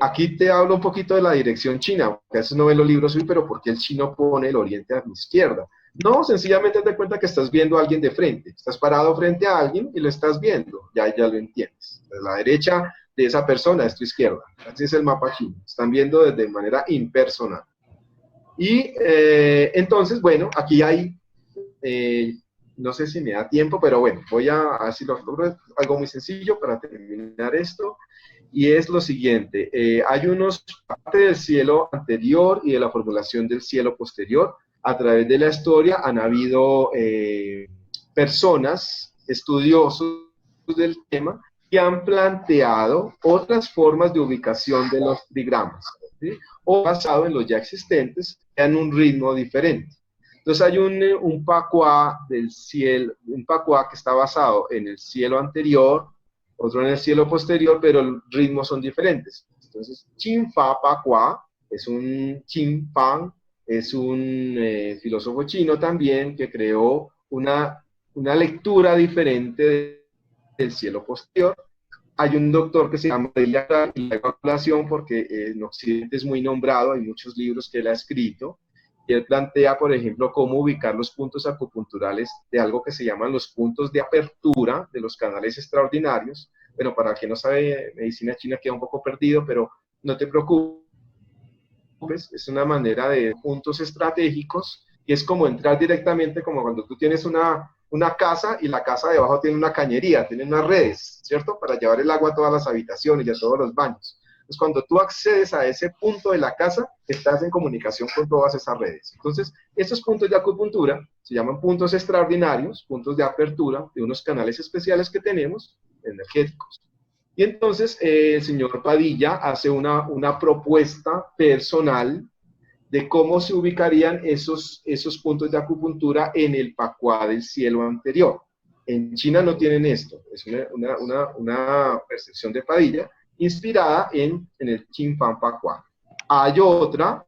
Aquí te hablo un poquito de la dirección china, porque a veces no ven los libros hoy, pero ¿por qué el chino pone el oriente a mi izquierda? No, sencillamente te cuenta que estás viendo a alguien de frente, estás parado frente a alguien y lo estás viendo, ya lo entiendes. La derecha de esa persona es tu izquierda, así es el mapa chino, están viendo desde manera impersonal. Y entonces, bueno, aquí hay, no sé si me da tiempo, pero bueno, voy a ver si lo logro, algo muy sencillo para terminar esto. Y es lo siguiente, hay parte del cielo anterior y de la formulación del cielo posterior. A través de la historia han habido personas, estudiosos del tema, que han planteado otras formas de ubicación de los trigramas, ¿sí? O basado en los ya existentes, en un ritmo diferente. Entonces hay un pacuá del cielo, un pacuá que está basado en el cielo anterior, otro en el cielo posterior, pero los ritmos son diferentes. Entonces, Chinfa Pacuá es un Chinfang, es un filósofo chino también que creó una lectura diferente del cielo posterior. Hay un doctor que se llama de la evacuación, porque en Occidente es muy nombrado, hay muchos libros que él ha escrito, y él plantea, por ejemplo, cómo ubicar los puntos acupunturales de algo que se llaman los puntos de apertura de los canales extraordinarios. Bueno, para quien no sabe medicina china queda un poco perdido, pero no te preocupes, es una manera de puntos estratégicos, y es como entrar directamente, como cuando tú tienes una casa y la casa debajo tiene una cañería, tiene unas redes, ¿cierto? Para llevar el agua a todas las habitaciones y a todos los baños. Entonces, cuando tú accedes a ese punto de la casa, estás en comunicación con todas esas redes. Entonces, estos puntos de acupuntura se llaman puntos extraordinarios, puntos de apertura de unos canales especiales que tenemos, energéticos. Y entonces el señor Padilla hace una propuesta personal de cómo se ubicarían esos puntos de acupuntura en el pacuá del cielo anterior. En China no tienen esto, es una percepción de Padilla inspirada en el Chinfang Pacuá. Hay otra,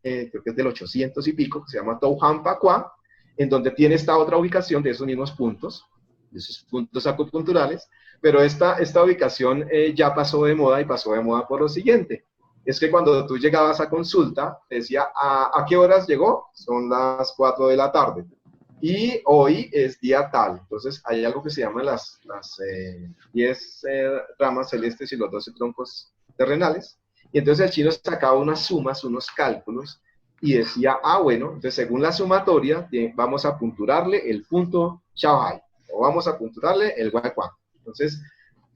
creo que es del 800 y pico, que se llama Touhan Pacuá, en donde tiene esta otra ubicación de esos mismos puntos, de esos puntos acupunturales, pero esta ubicación ya pasó de moda, y pasó de moda por lo siguiente. Es que cuando tú llegabas a consulta, te decía, ¿a qué horas llegó? Son las 4 de la tarde. Y hoy es día tal. Entonces hay algo que se llama las 10 ramas celestes y los 12 troncos terrenales. Y entonces el chino sacaba unas sumas, unos cálculos, y decía, bueno, entonces según la sumatoria, vamos a punturarle el punto Shaohai, o vamos a punturarle el Guayquan. Entonces,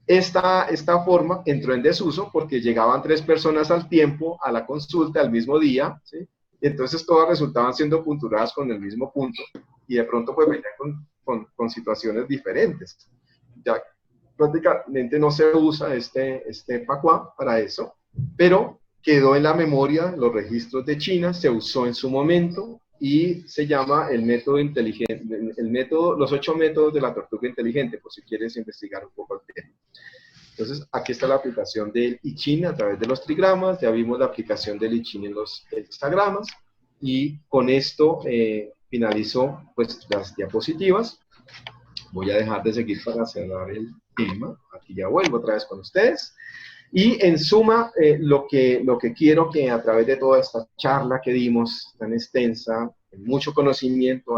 esta forma entró en desuso porque llegaban 3 personas al tiempo a la consulta el mismo día, ¿sí? Y entonces todas resultaban siendo punturadas con el mismo punto, y de pronto pues venían con situaciones diferentes. Ya prácticamente no se usa este pacuá para eso, pero quedó en la memoria, los registros de China, se usó en su momento, y se llama el método inteligente, los 8 métodos de la tortuga inteligente, por si quieres investigar un poco el tema. Entonces, aquí está la aplicación del I Ching a través de los trigramas, ya vimos la aplicación del I Ching en los hexagramas, y con esto finalizo pues las diapositivas. Voy a dejar de seguir para cerrar el tema. Aquí ya vuelvo otra vez con ustedes. Y en suma, lo que quiero que a través de toda esta charla que dimos, tan extensa, hay mucho conocimiento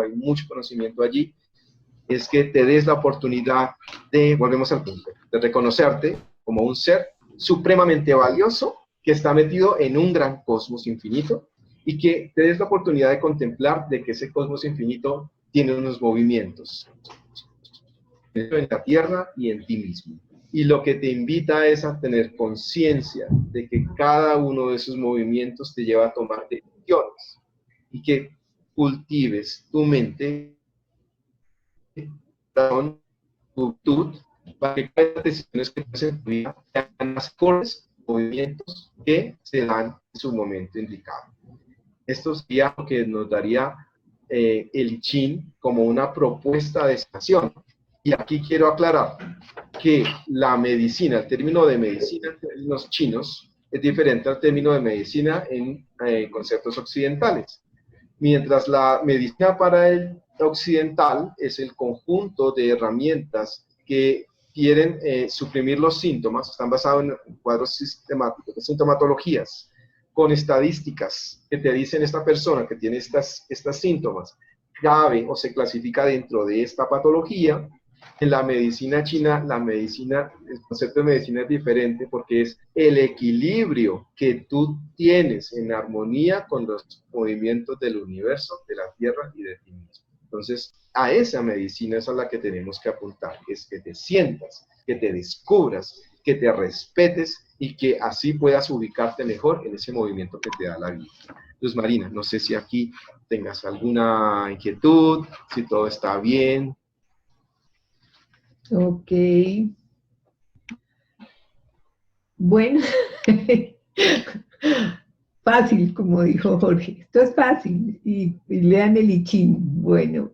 allí, es que te des la oportunidad de, volvemos al punto, de reconocerte como un ser supremamente valioso que está metido en un gran cosmos infinito, y que te des la oportunidad de contemplar de que ese cosmos infinito tiene unos movimientos en la Tierra y en ti mismo. Y lo que te invita es a tener conciencia de que cada uno de esos movimientos te lleva a tomar decisiones, y que cultives tu mente, tu actitud, para que cada decisión que tomes en tu vida sean las mejores movimientos que se dan en su momento indicado. Esto sería lo que nos daría el I Ching como una propuesta de sanación. Y aquí quiero aclarar que la medicina, el término de medicina en términos chinos, es diferente al término de medicina en conceptos occidentales. Mientras la medicina para el occidental es el conjunto de herramientas que quieren suprimir los síntomas, están basados en cuadros sistemáticos de sintomatologías, con estadísticas que te dicen esta persona que tiene estas síntomas, cabe o se clasifica dentro de esta patología. En la medicina china, el concepto de medicina es diferente, porque es el equilibrio que tú tienes en armonía con los movimientos del universo, de la Tierra y de ti mismo. Entonces, a esa medicina es a la que tenemos que apuntar, es que te sientas, que te descubras, que te respetes, y que así puedas ubicarte mejor en ese movimiento que te da la vida. Luz Marina, no sé si aquí tengas alguna inquietud, si todo está bien. Ok. Bueno, fácil, como dijo Jorge, esto es fácil, y lean el I Ching. Bueno,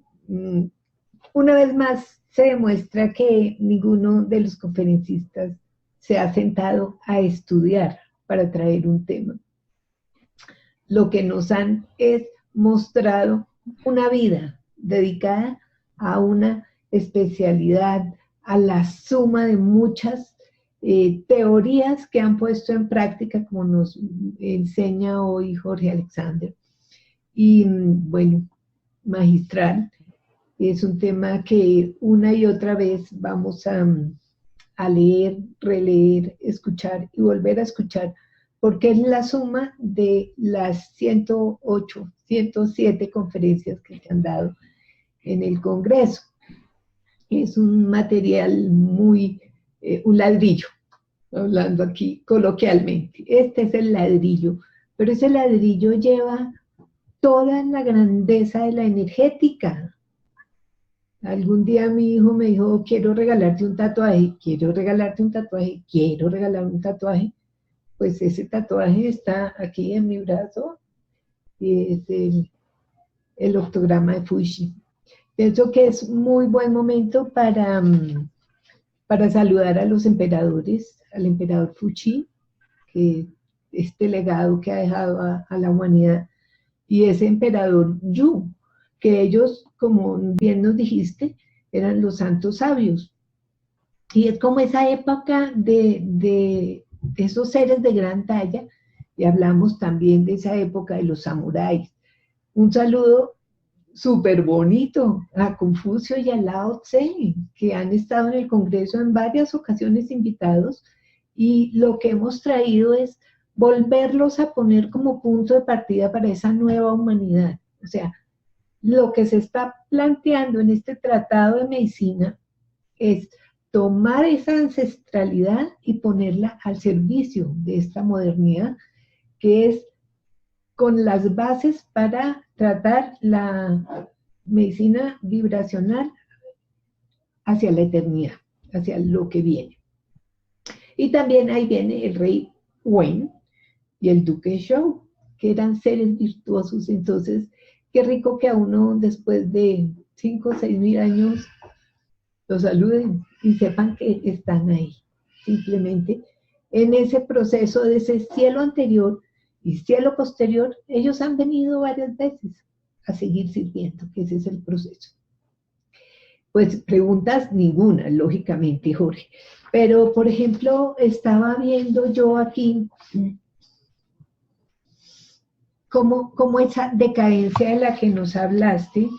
una vez más se demuestra que ninguno de los conferencistas se ha sentado a estudiar para traer un tema. Lo que nos han es mostrado una vida dedicada a una especialidad, a la suma de muchas teorías que han puesto en práctica, como nos enseña hoy Jorge Alexander. Y bueno, magistral, es un tema que una y otra vez vamos a leer, releer, escuchar y volver a escuchar, porque es la suma de las 108, 107 conferencias que se han dado en el Congreso. Es un material muy, un ladrillo, hablando aquí coloquialmente. Este es el ladrillo, pero ese ladrillo lleva toda la grandeza de la energética. Algún día mi hijo me dijo, quiero regalarte un tatuaje, quiero regalarte un tatuaje, quiero regalar un tatuaje. Pues ese tatuaje está aquí en mi brazo, y es el octograma de Fuji. Pienso que es muy buen momento para saludar a los emperadores, al emperador Fuji, que este legado que ha dejado a la humanidad, y ese emperador Yu, que ellos, como bien nos dijiste, eran los santos sabios. Y es como esa época de esos seres de gran talla, y hablamos también de esa época de los samuráis. Un saludo súper bonito a Confucio y a Lao Tse, que han estado en el Congreso en varias ocasiones invitados, y lo que hemos traído es volverlos a poner como punto de partida para esa nueva humanidad. O sea, lo que se está planteando en este tratado de medicina es tomar esa ancestralidad y ponerla al servicio de esta modernidad, que es con las bases para tratar la medicina vibracional hacia la eternidad, hacia lo que viene. Y también ahí viene el rey Wen y el duque Zhou, que eran seres virtuosos. Entonces, qué rico que a uno después de 5 o 6 mil años los saluden y sepan que están ahí, simplemente en ese proceso de ese cielo anterior y cielo posterior. Ellos han venido varias veces a seguir sirviendo, que ese es el proceso. Pues preguntas ninguna, lógicamente, Jorge. Pero, por ejemplo, estaba viendo yo aquí cómo esa decadencia de la que nos hablaste,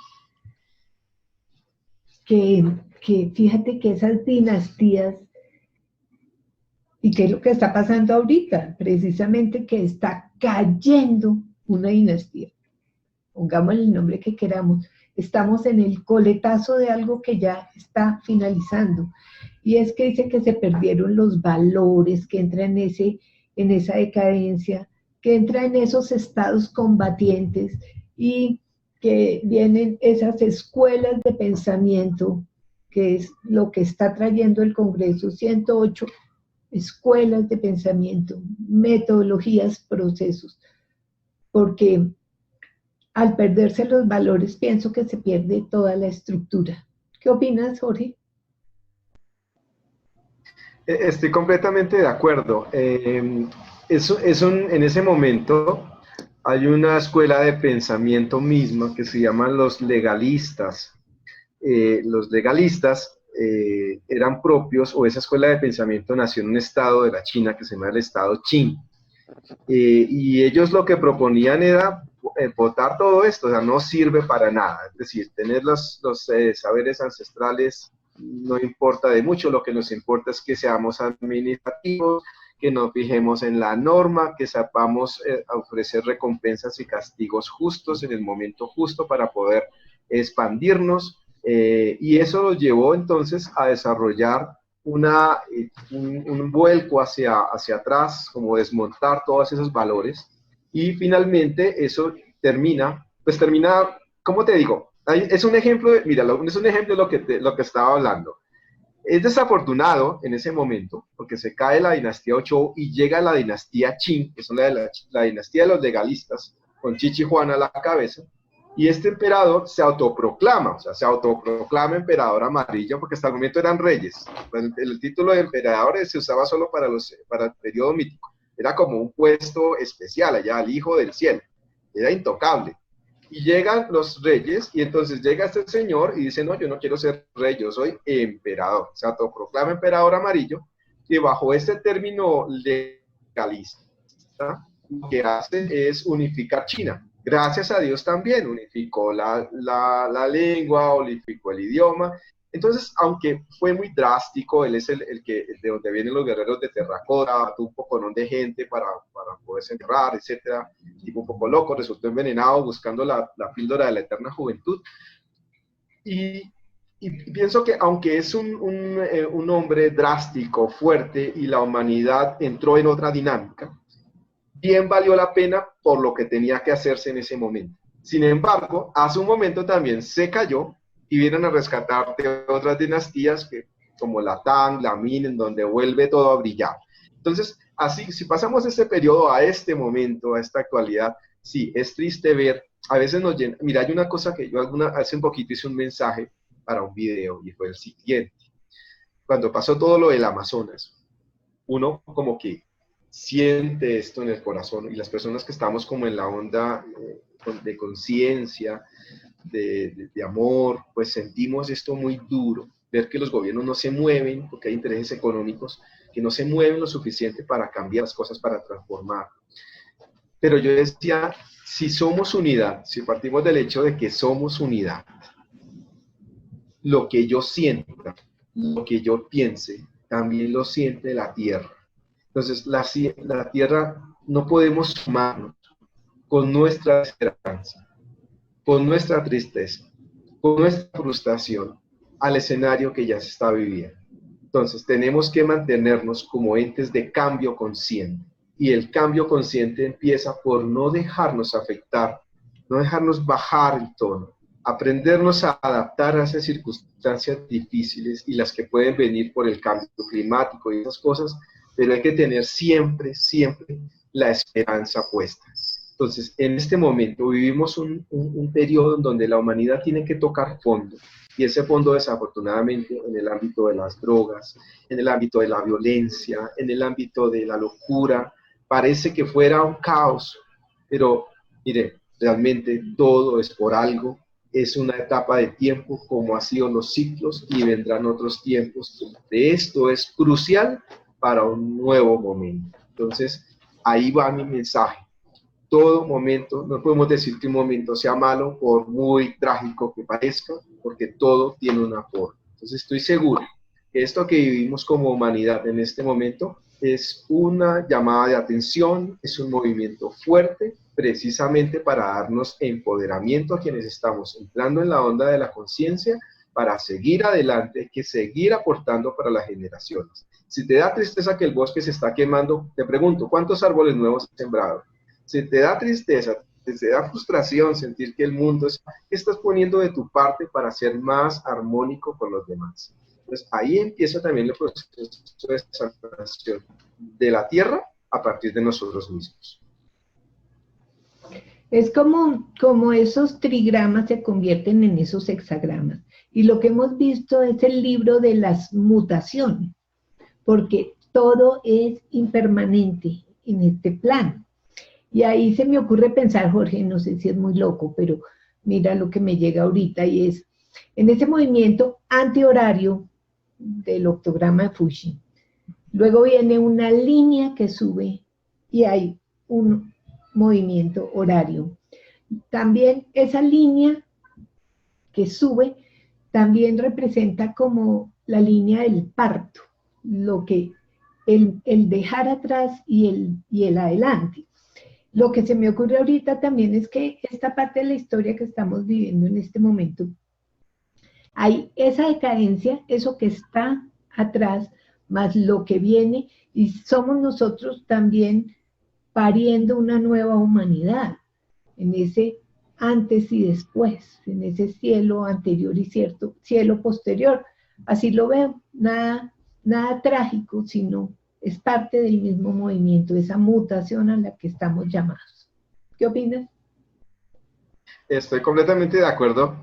que fíjate que esas dinastías, y qué es lo que está pasando ahorita, precisamente que está cayendo una dinastía, pongámosle el nombre que queramos, estamos en el coletazo de algo que ya está finalizando, y es que dice que se perdieron los valores, que entra en esa decadencia, que entra en esos estados combatientes, y que vienen esas escuelas de pensamiento, que es lo que está trayendo el Congreso, 108 escuelas de pensamiento, metodologías, procesos, porque al perderse los valores pienso que se pierde toda la estructura. ¿Qué opinas, Jorge? Estoy completamente de acuerdo. En ese momento hay una escuela de pensamiento misma que se llaman los legalistas. Los legalistas eran propios, o esa escuela de pensamiento nació en un estado de la China que se llama el estado Qin. Y ellos lo que proponían era botar todo esto, o sea, no sirve para nada. Es decir, tener los saberes ancestrales no importa de mucho, lo que nos importa es que seamos administrativos, que nos fijemos en la norma, que sepamos ofrecer recompensas y castigos justos en el momento justo para poder expandirnos. Y eso nos llevó entonces a desarrollar un vuelco hacia atrás, como desmontar todos esos valores, y finalmente eso termina, ¿cómo te digo? Es un ejemplo, mira, es un ejemplo de lo que estaba hablando. Es desafortunado en ese momento, porque se cae la dinastía Zhou y llega la dinastía Qing, que son la dinastía de los legalistas, con Chichi Juana a la cabeza, y este emperador se autoproclama, o sea, se autoproclama emperador amarillo, porque hasta el momento eran reyes. Pues el título de emperador se usaba solo para el periodo mítico. Era como un puesto especial allá, al hijo del cielo. Era intocable. Y llegan los reyes, y entonces llega este señor y dice, no, yo no quiero ser rey, yo soy emperador. Se autoproclama emperador amarillo, y bajo este término legalista, lo que hace es unificar China. Gracias a Dios también unificó la lengua, unificó el idioma. Entonces, aunque fue muy drástico, él es el que, de donde vienen los guerreros de terracota, mató un poconón de gente para poderse enterrar, etcétera, tipo un poco loco, resultó envenenado buscando la píldora de la eterna juventud. Y pienso que aunque es un hombre drástico, fuerte, y la humanidad entró en otra dinámica, bien valió la pena por lo que tenía que hacerse en ese momento. Sin embargo, hace un momento también se cayó y vienen a rescatar de otras dinastías como la Tang, la Min, en donde vuelve todo a brillar. Entonces, así, si pasamos este periodo a este momento, a esta actualidad, sí, es triste ver, a veces nos llena. Mira, hay una cosa que yo hace un poquito hice un mensaje para un video y fue el siguiente. Cuando pasó todo lo del Amazonas, uno como que siente esto en el corazón, y las personas que estamos como en la onda de conciencia, de amor, pues sentimos esto muy duro, ver que los gobiernos no se mueven, porque hay intereses económicos que no se mueven lo suficiente para cambiar las cosas, para transformar. Pero yo decía, si somos unidad, si partimos del hecho de que somos unidad, lo que yo sienta, lo que yo piense, también lo siente la tierra. Entonces, la tierra no podemos sumarnos con nuestra esperanza, con nuestra tristeza, con nuestra frustración al escenario que ya se está viviendo. Entonces, tenemos que mantenernos como entes de cambio consciente. Y el cambio consciente empieza por no dejarnos afectar, no dejarnos bajar el tono, aprendernos a adaptar a esas circunstancias difíciles y las que pueden venir por el cambio climático y esas cosas, pero hay que tener siempre, siempre la esperanza puesta. Entonces, en este momento vivimos un periodo en donde la humanidad tiene que tocar fondo, y ese fondo desafortunadamente en el ámbito de las drogas, en el ámbito de la violencia, en el ámbito de la locura, parece que fuera un caos, pero mire, realmente todo es por algo, es una etapa de tiempo como han sido los ciclos y vendrán otros tiempos. De esto es crucial para un nuevo momento. Entonces, ahí va mi mensaje. Todo momento, no podemos decir que un momento sea malo por muy trágico que parezca, porque todo tiene una forma. Entonces estoy seguro que esto que vivimos como humanidad en este momento es una llamada de atención, es un movimiento fuerte, precisamente para darnos empoderamiento a quienes estamos entrando en la onda de la conciencia, para seguir adelante, hay que seguir aportando para las generaciones. Si te da tristeza que el bosque se está quemando, te pregunto, ¿cuántos árboles nuevos has sembrado? Si te da tristeza, te da frustración sentir que el mundo es, ¿qué estás poniendo de tu parte para ser más armónico con los demás? Entonces ahí empieza también el proceso de sanación de la tierra a partir de nosotros mismos. Es como esos trigramas se convierten en esos hexagramas. Y lo que hemos visto es el libro de las mutaciones, porque todo es impermanente en este plano. Y ahí se me ocurre pensar, Jorge, no sé si es muy loco, pero mira lo que me llega ahorita, y es, en ese movimiento antihorario del octograma de Fushi, luego viene una línea que sube y hay un movimiento horario. También esa línea que sube también representa como la línea del parto, lo que el dejar atrás y el adelante. Lo que se me ocurre ahorita también es que esta parte de la historia que estamos viviendo en este momento, hay esa decadencia, eso que está atrás, más lo que viene, y somos nosotros también pariendo una nueva humanidad, en ese antes y después, en ese cielo anterior y cielo posterior Así lo veo, nada trágico, sino es parte del mismo movimiento, esa mutación a la que estamos llamados. ¿Qué opinas? Estoy completamente de acuerdo,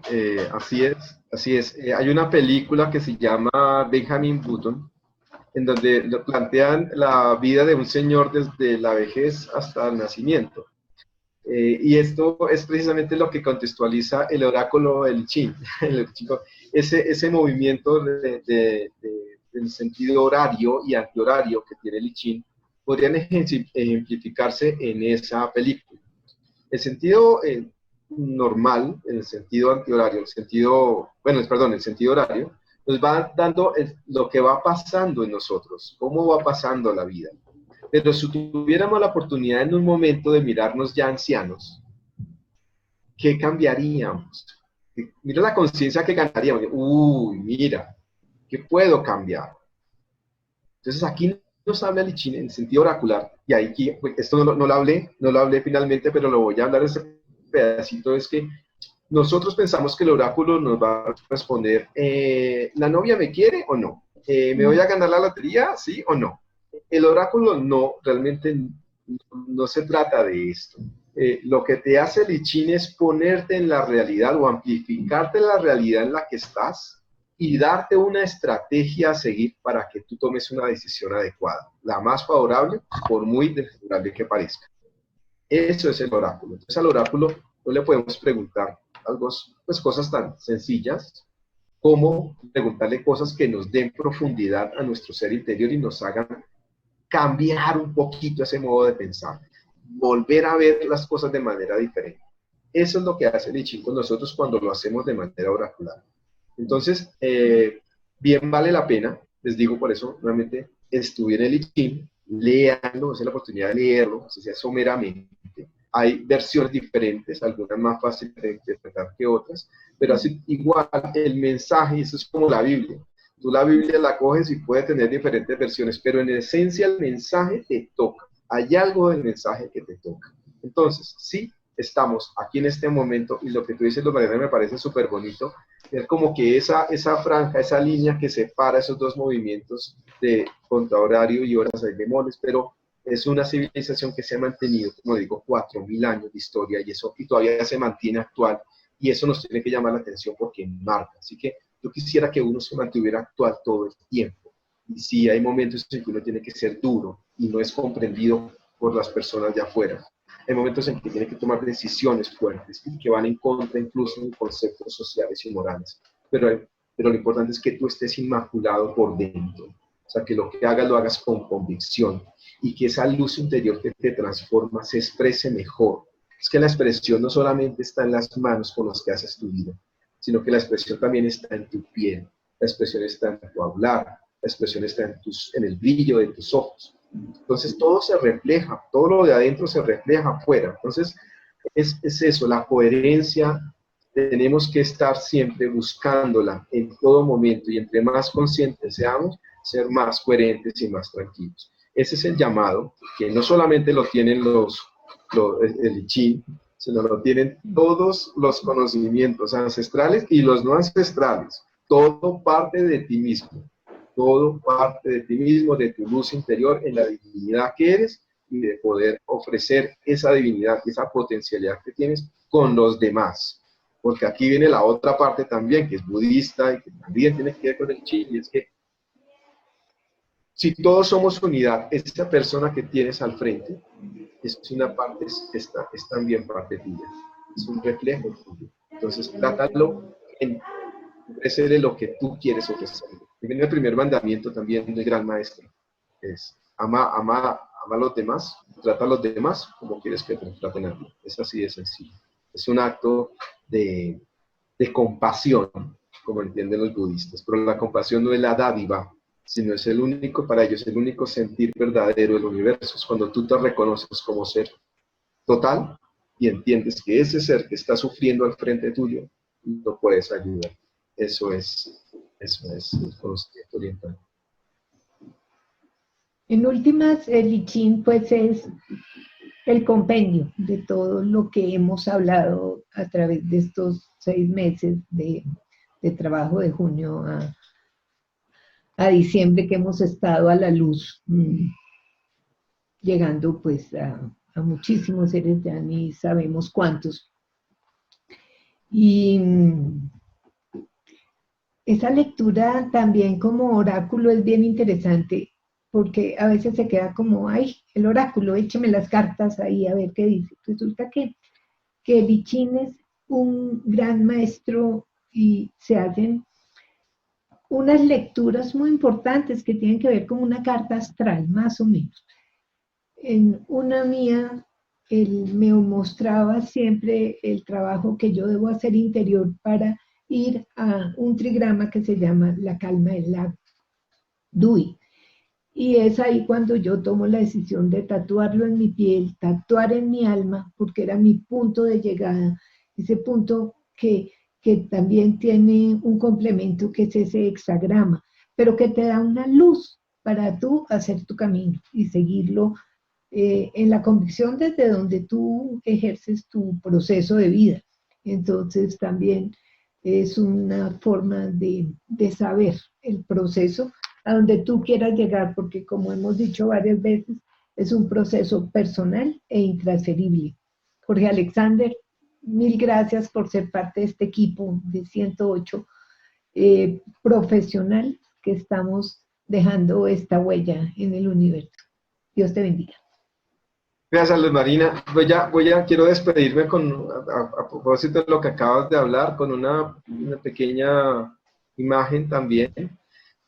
así es, así es. Hay una película que se llama Benjamin Button, en donde lo plantean la vida de un señor desde la vejez hasta el nacimiento. Y esto es precisamente lo que contextualiza el oráculo del Chin, ese movimiento del sentido horario y antihorario que tiene el I Ching, podrían ejemplificarse en esa película. El sentido normal, en el sentido antihorario, el sentido horario, nos va dando lo que va pasando en nosotros, cómo va pasando la vida. Pero si tuviéramos la oportunidad en un momento de mirarnos ya ancianos, ¿qué cambiaríamos? Mira la conciencia que ganaríamos. Uy, mira, ¿qué puedo cambiar? Entonces aquí nos habla el I Ching en sentido oracular, y ahí esto no lo hablé finalmente, pero lo voy a hablar ese pedacito, es que nosotros pensamos que el oráculo nos va a responder, ¿la novia me quiere o no? ¿Me voy a ganar la lotería, sí o no? El oráculo no, realmente no se trata de esto. Lo que te hace el I Ching es ponerte en la realidad o amplificarte la realidad en la que estás y darte una estrategia a seguir para que tú tomes una decisión adecuada, la más favorable, por muy desfavorable que parezca. Eso es el oráculo. Entonces al oráculo no le podemos preguntar algo, pues cosas tan sencillas como preguntarle cosas que nos den profundidad a nuestro ser interior y nos hagan cambiar un poquito ese modo de pensar, volver a ver las cosas de manera diferente. Eso es lo que hace el I Ching con nosotros cuando lo hacemos de manera oracular. Entonces, bien vale la pena, les digo por eso, nuevamente, estudien el I Ching, léanlo, es la oportunidad de leerlo, si sea someramente. Hay versiones diferentes, algunas más fáciles de interpretar que otras, pero así igual el mensaje, eso es como la Biblia. Tú la Biblia la coges y puede tener diferentes versiones, pero en esencia el mensaje te toca. Hay algo del mensaje que te toca. Entonces, sí, estamos aquí en este momento y lo que tú dices, Mariana, me parece súper bonito. Es como que esa franja, esa línea que separa esos dos movimientos de contrahorario y horas hay bemoles, pero es una civilización que se ha mantenido, como digo, 4.000 años de historia y todavía se mantiene actual, y eso nos tiene que llamar la atención porque marca. Así que yo quisiera que uno se mantuviera actual todo el tiempo. Y sí, hay momentos en que uno tiene que ser duro y no es comprendido por las personas de afuera. Hay momentos en que tiene que tomar decisiones fuertes que van en contra incluso de conceptos sociales y morales. Pero lo importante es que tú estés inmaculado por dentro. O sea, que lo que hagas lo hagas con convicción y que esa luz interior que te transforma se exprese mejor. Es que la expresión no solamente está en las manos con las que haces tu vida, sino que la expresión también está en tu piel, la expresión está en tu hablar, la expresión está en el brillo de tus ojos. Entonces todo se refleja, todo lo de adentro se refleja afuera. Entonces es eso, la coherencia, tenemos que estar siempre buscándola en todo momento y entre más conscientes seamos, ser más coherentes y más tranquilos. Ese es el llamado, que no solamente lo tienen el I Ching, sino lo tienen todos los conocimientos ancestrales y los no ancestrales. Todo parte de ti mismo. Todo parte de ti mismo, de tu luz interior, en la divinidad que eres y de poder ofrecer esa divinidad, esa potencialidad que tienes con los demás. Porque aquí viene la otra parte también, que es budista y que también tiene que ver con el Chi, y es que si todos somos unidad, esa persona que tienes al frente es una parte, es también parte tuya, es un reflejo tuyo. Entonces, trátalo en ofrecerle lo que tú quieres ofrecerle. Y viene el primer mandamiento también del gran maestro, es ama a los demás, trata a los demás como quieres que te traten a ti. Es así de sencillo. Es un acto de compasión, como entienden los budistas, pero la compasión no es la dádiva, sino es el único, para ellos, el único sentir verdadero del universo. Es cuando tú te reconoces como ser total y entiendes que ese ser que está sufriendo al frente tuyo, lo puedes ayudar. Eso es el conocimiento oriental. En últimas, el I Ching pues es el compendio de todo lo que hemos hablado a través de estos 6 meses de trabajo de junio a diciembre que hemos estado a la luz, llegando pues a muchísimos seres, ya ni sabemos cuántos. Y esa lectura también como oráculo es bien interesante, porque a veces se queda como, ay, el oráculo, écheme las cartas ahí a ver qué dice. Resulta que el I Ching es un gran maestro y se hacen unas lecturas muy importantes que tienen que ver con una carta astral, más o menos. En una mía, él me mostraba siempre el trabajo que yo debo hacer interior para ir a un trigrama que se llama La Calma del Lago, Dewey. Y es ahí cuando yo tomo la decisión de tatuarlo en mi piel, tatuar en mi alma, porque era mi punto de llegada, ese punto que también tiene un complemento que es ese hexagrama, pero que te da una luz para tú hacer tu camino y seguirlo en la convicción desde donde tú ejerces tu proceso de vida. Entonces también es una forma de saber el proceso a donde tú quieras llegar, porque como hemos dicho varias veces, es un proceso personal e intransferible. Jorge Alexander, mil gracias por ser parte de este equipo de 108 profesional que estamos dejando esta huella en el universo. Dios te bendiga. Gracias, Luz Marina. Quiero despedirme a propósito de lo que acabas de hablar, con una pequeña imagen también.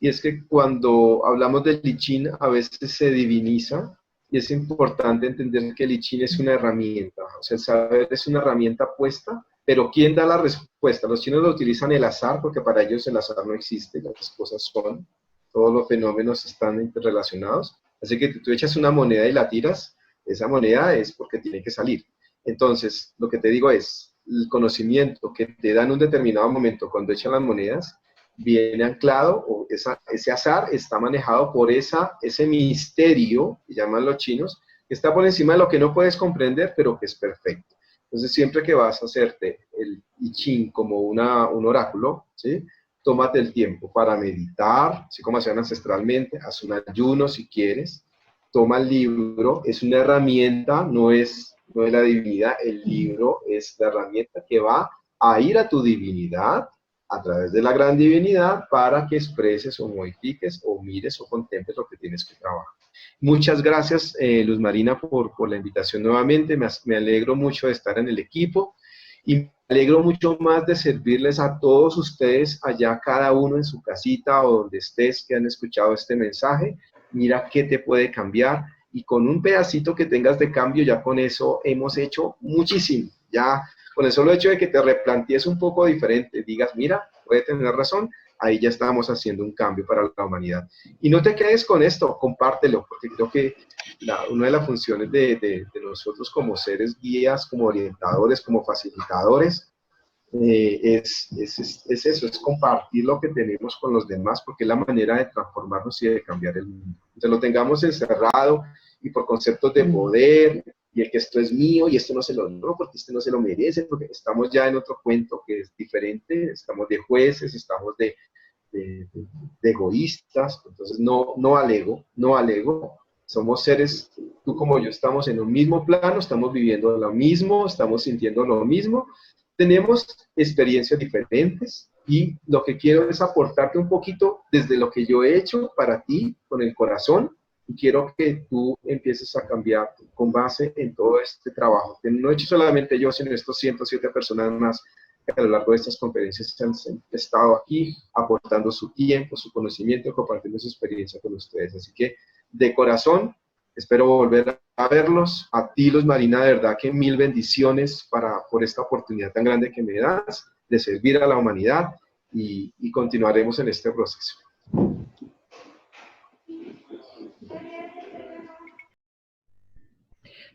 Y es que cuando hablamos del I Ching, a veces se diviniza, y es importante entender que el I Ching es una herramienta. O sea, el saber es una herramienta puesta, pero ¿quién da la respuesta? Los chinos lo utilizan el azar, porque para ellos el azar no existe, las cosas son, todos los fenómenos están interrelacionados. Así que tú echas una moneda y la tiras, esa moneda es porque tiene que salir. Entonces, lo que te digo es, el conocimiento que te da en un determinado momento cuando echan las monedas, viene anclado, o ese azar está manejado por ese misterio, que llaman los chinos, que está por encima de lo que no puedes comprender, pero que es perfecto. Entonces, siempre que vas a hacerte el I Ching como un oráculo, ¿sí?, tómate el tiempo para meditar, así como hacían ancestralmente, haz un ayuno si quieres, toma el libro, es una herramienta, no es la divinidad, el libro es la herramienta que va a ir a tu divinidad, a través de la gran divinidad, para que expreses o modifiques o mires o contemples lo que tienes que trabajar. Muchas gracias, Luz Marina, por la invitación nuevamente. Me alegro mucho de estar en el equipo y me alegro mucho más de servirles a todos ustedes allá, cada uno en su casita o donde estés, que han escuchado este mensaje. Mira qué te puede cambiar, y con un pedacito que tengas de cambio, ya con eso hemos hecho muchísimo. Ya con el solo hecho de que te replantees un poco diferente, digas, mira, puede tener razón, ahí ya estamos haciendo un cambio para la humanidad. Y no te quedes con esto, compártelo, porque creo que una de las funciones de nosotros como seres guías, como orientadores, como facilitadores, es eso, es compartir lo que tenemos con los demás, porque es la manera de transformarnos y de cambiar el mundo. Entonces lo tengamos encerrado y por conceptos de poder, y el que esto es mío y esto no se lo, no, porque este no se lo merece, porque estamos ya en otro cuento que es diferente, estamos de jueces, estamos de egoístas. Entonces no alego, somos seres, tú como yo, estamos en un mismo plano, estamos viviendo lo mismo, estamos sintiendo lo mismo, tenemos experiencias diferentes, y lo que quiero es aportarte un poquito desde lo que yo he hecho para ti con el corazón, y quiero que tú empieces a cambiar con base en todo este trabajo que no he hecho solamente yo, sino estos 107 personas más que a lo largo de estas conferencias han estado aquí aportando su tiempo, su conocimiento, compartiendo su experiencia con ustedes. Así que de corazón espero volver a verlos. A ti, Luz Marina, de verdad que mil bendiciones por esta oportunidad tan grande que me das de servir a la humanidad, y continuaremos en este proceso.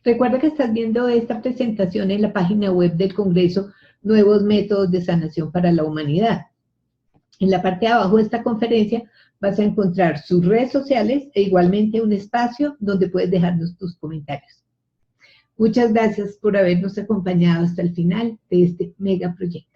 Recuerda que estás viendo esta presentación en la página web del Congreso Nuevos Métodos de Sanación para la Humanidad. En la parte de abajo de esta conferencia vas a encontrar sus redes sociales e igualmente un espacio donde puedes dejarnos tus comentarios. Muchas gracias por habernos acompañado hasta el final de este mega proyecto.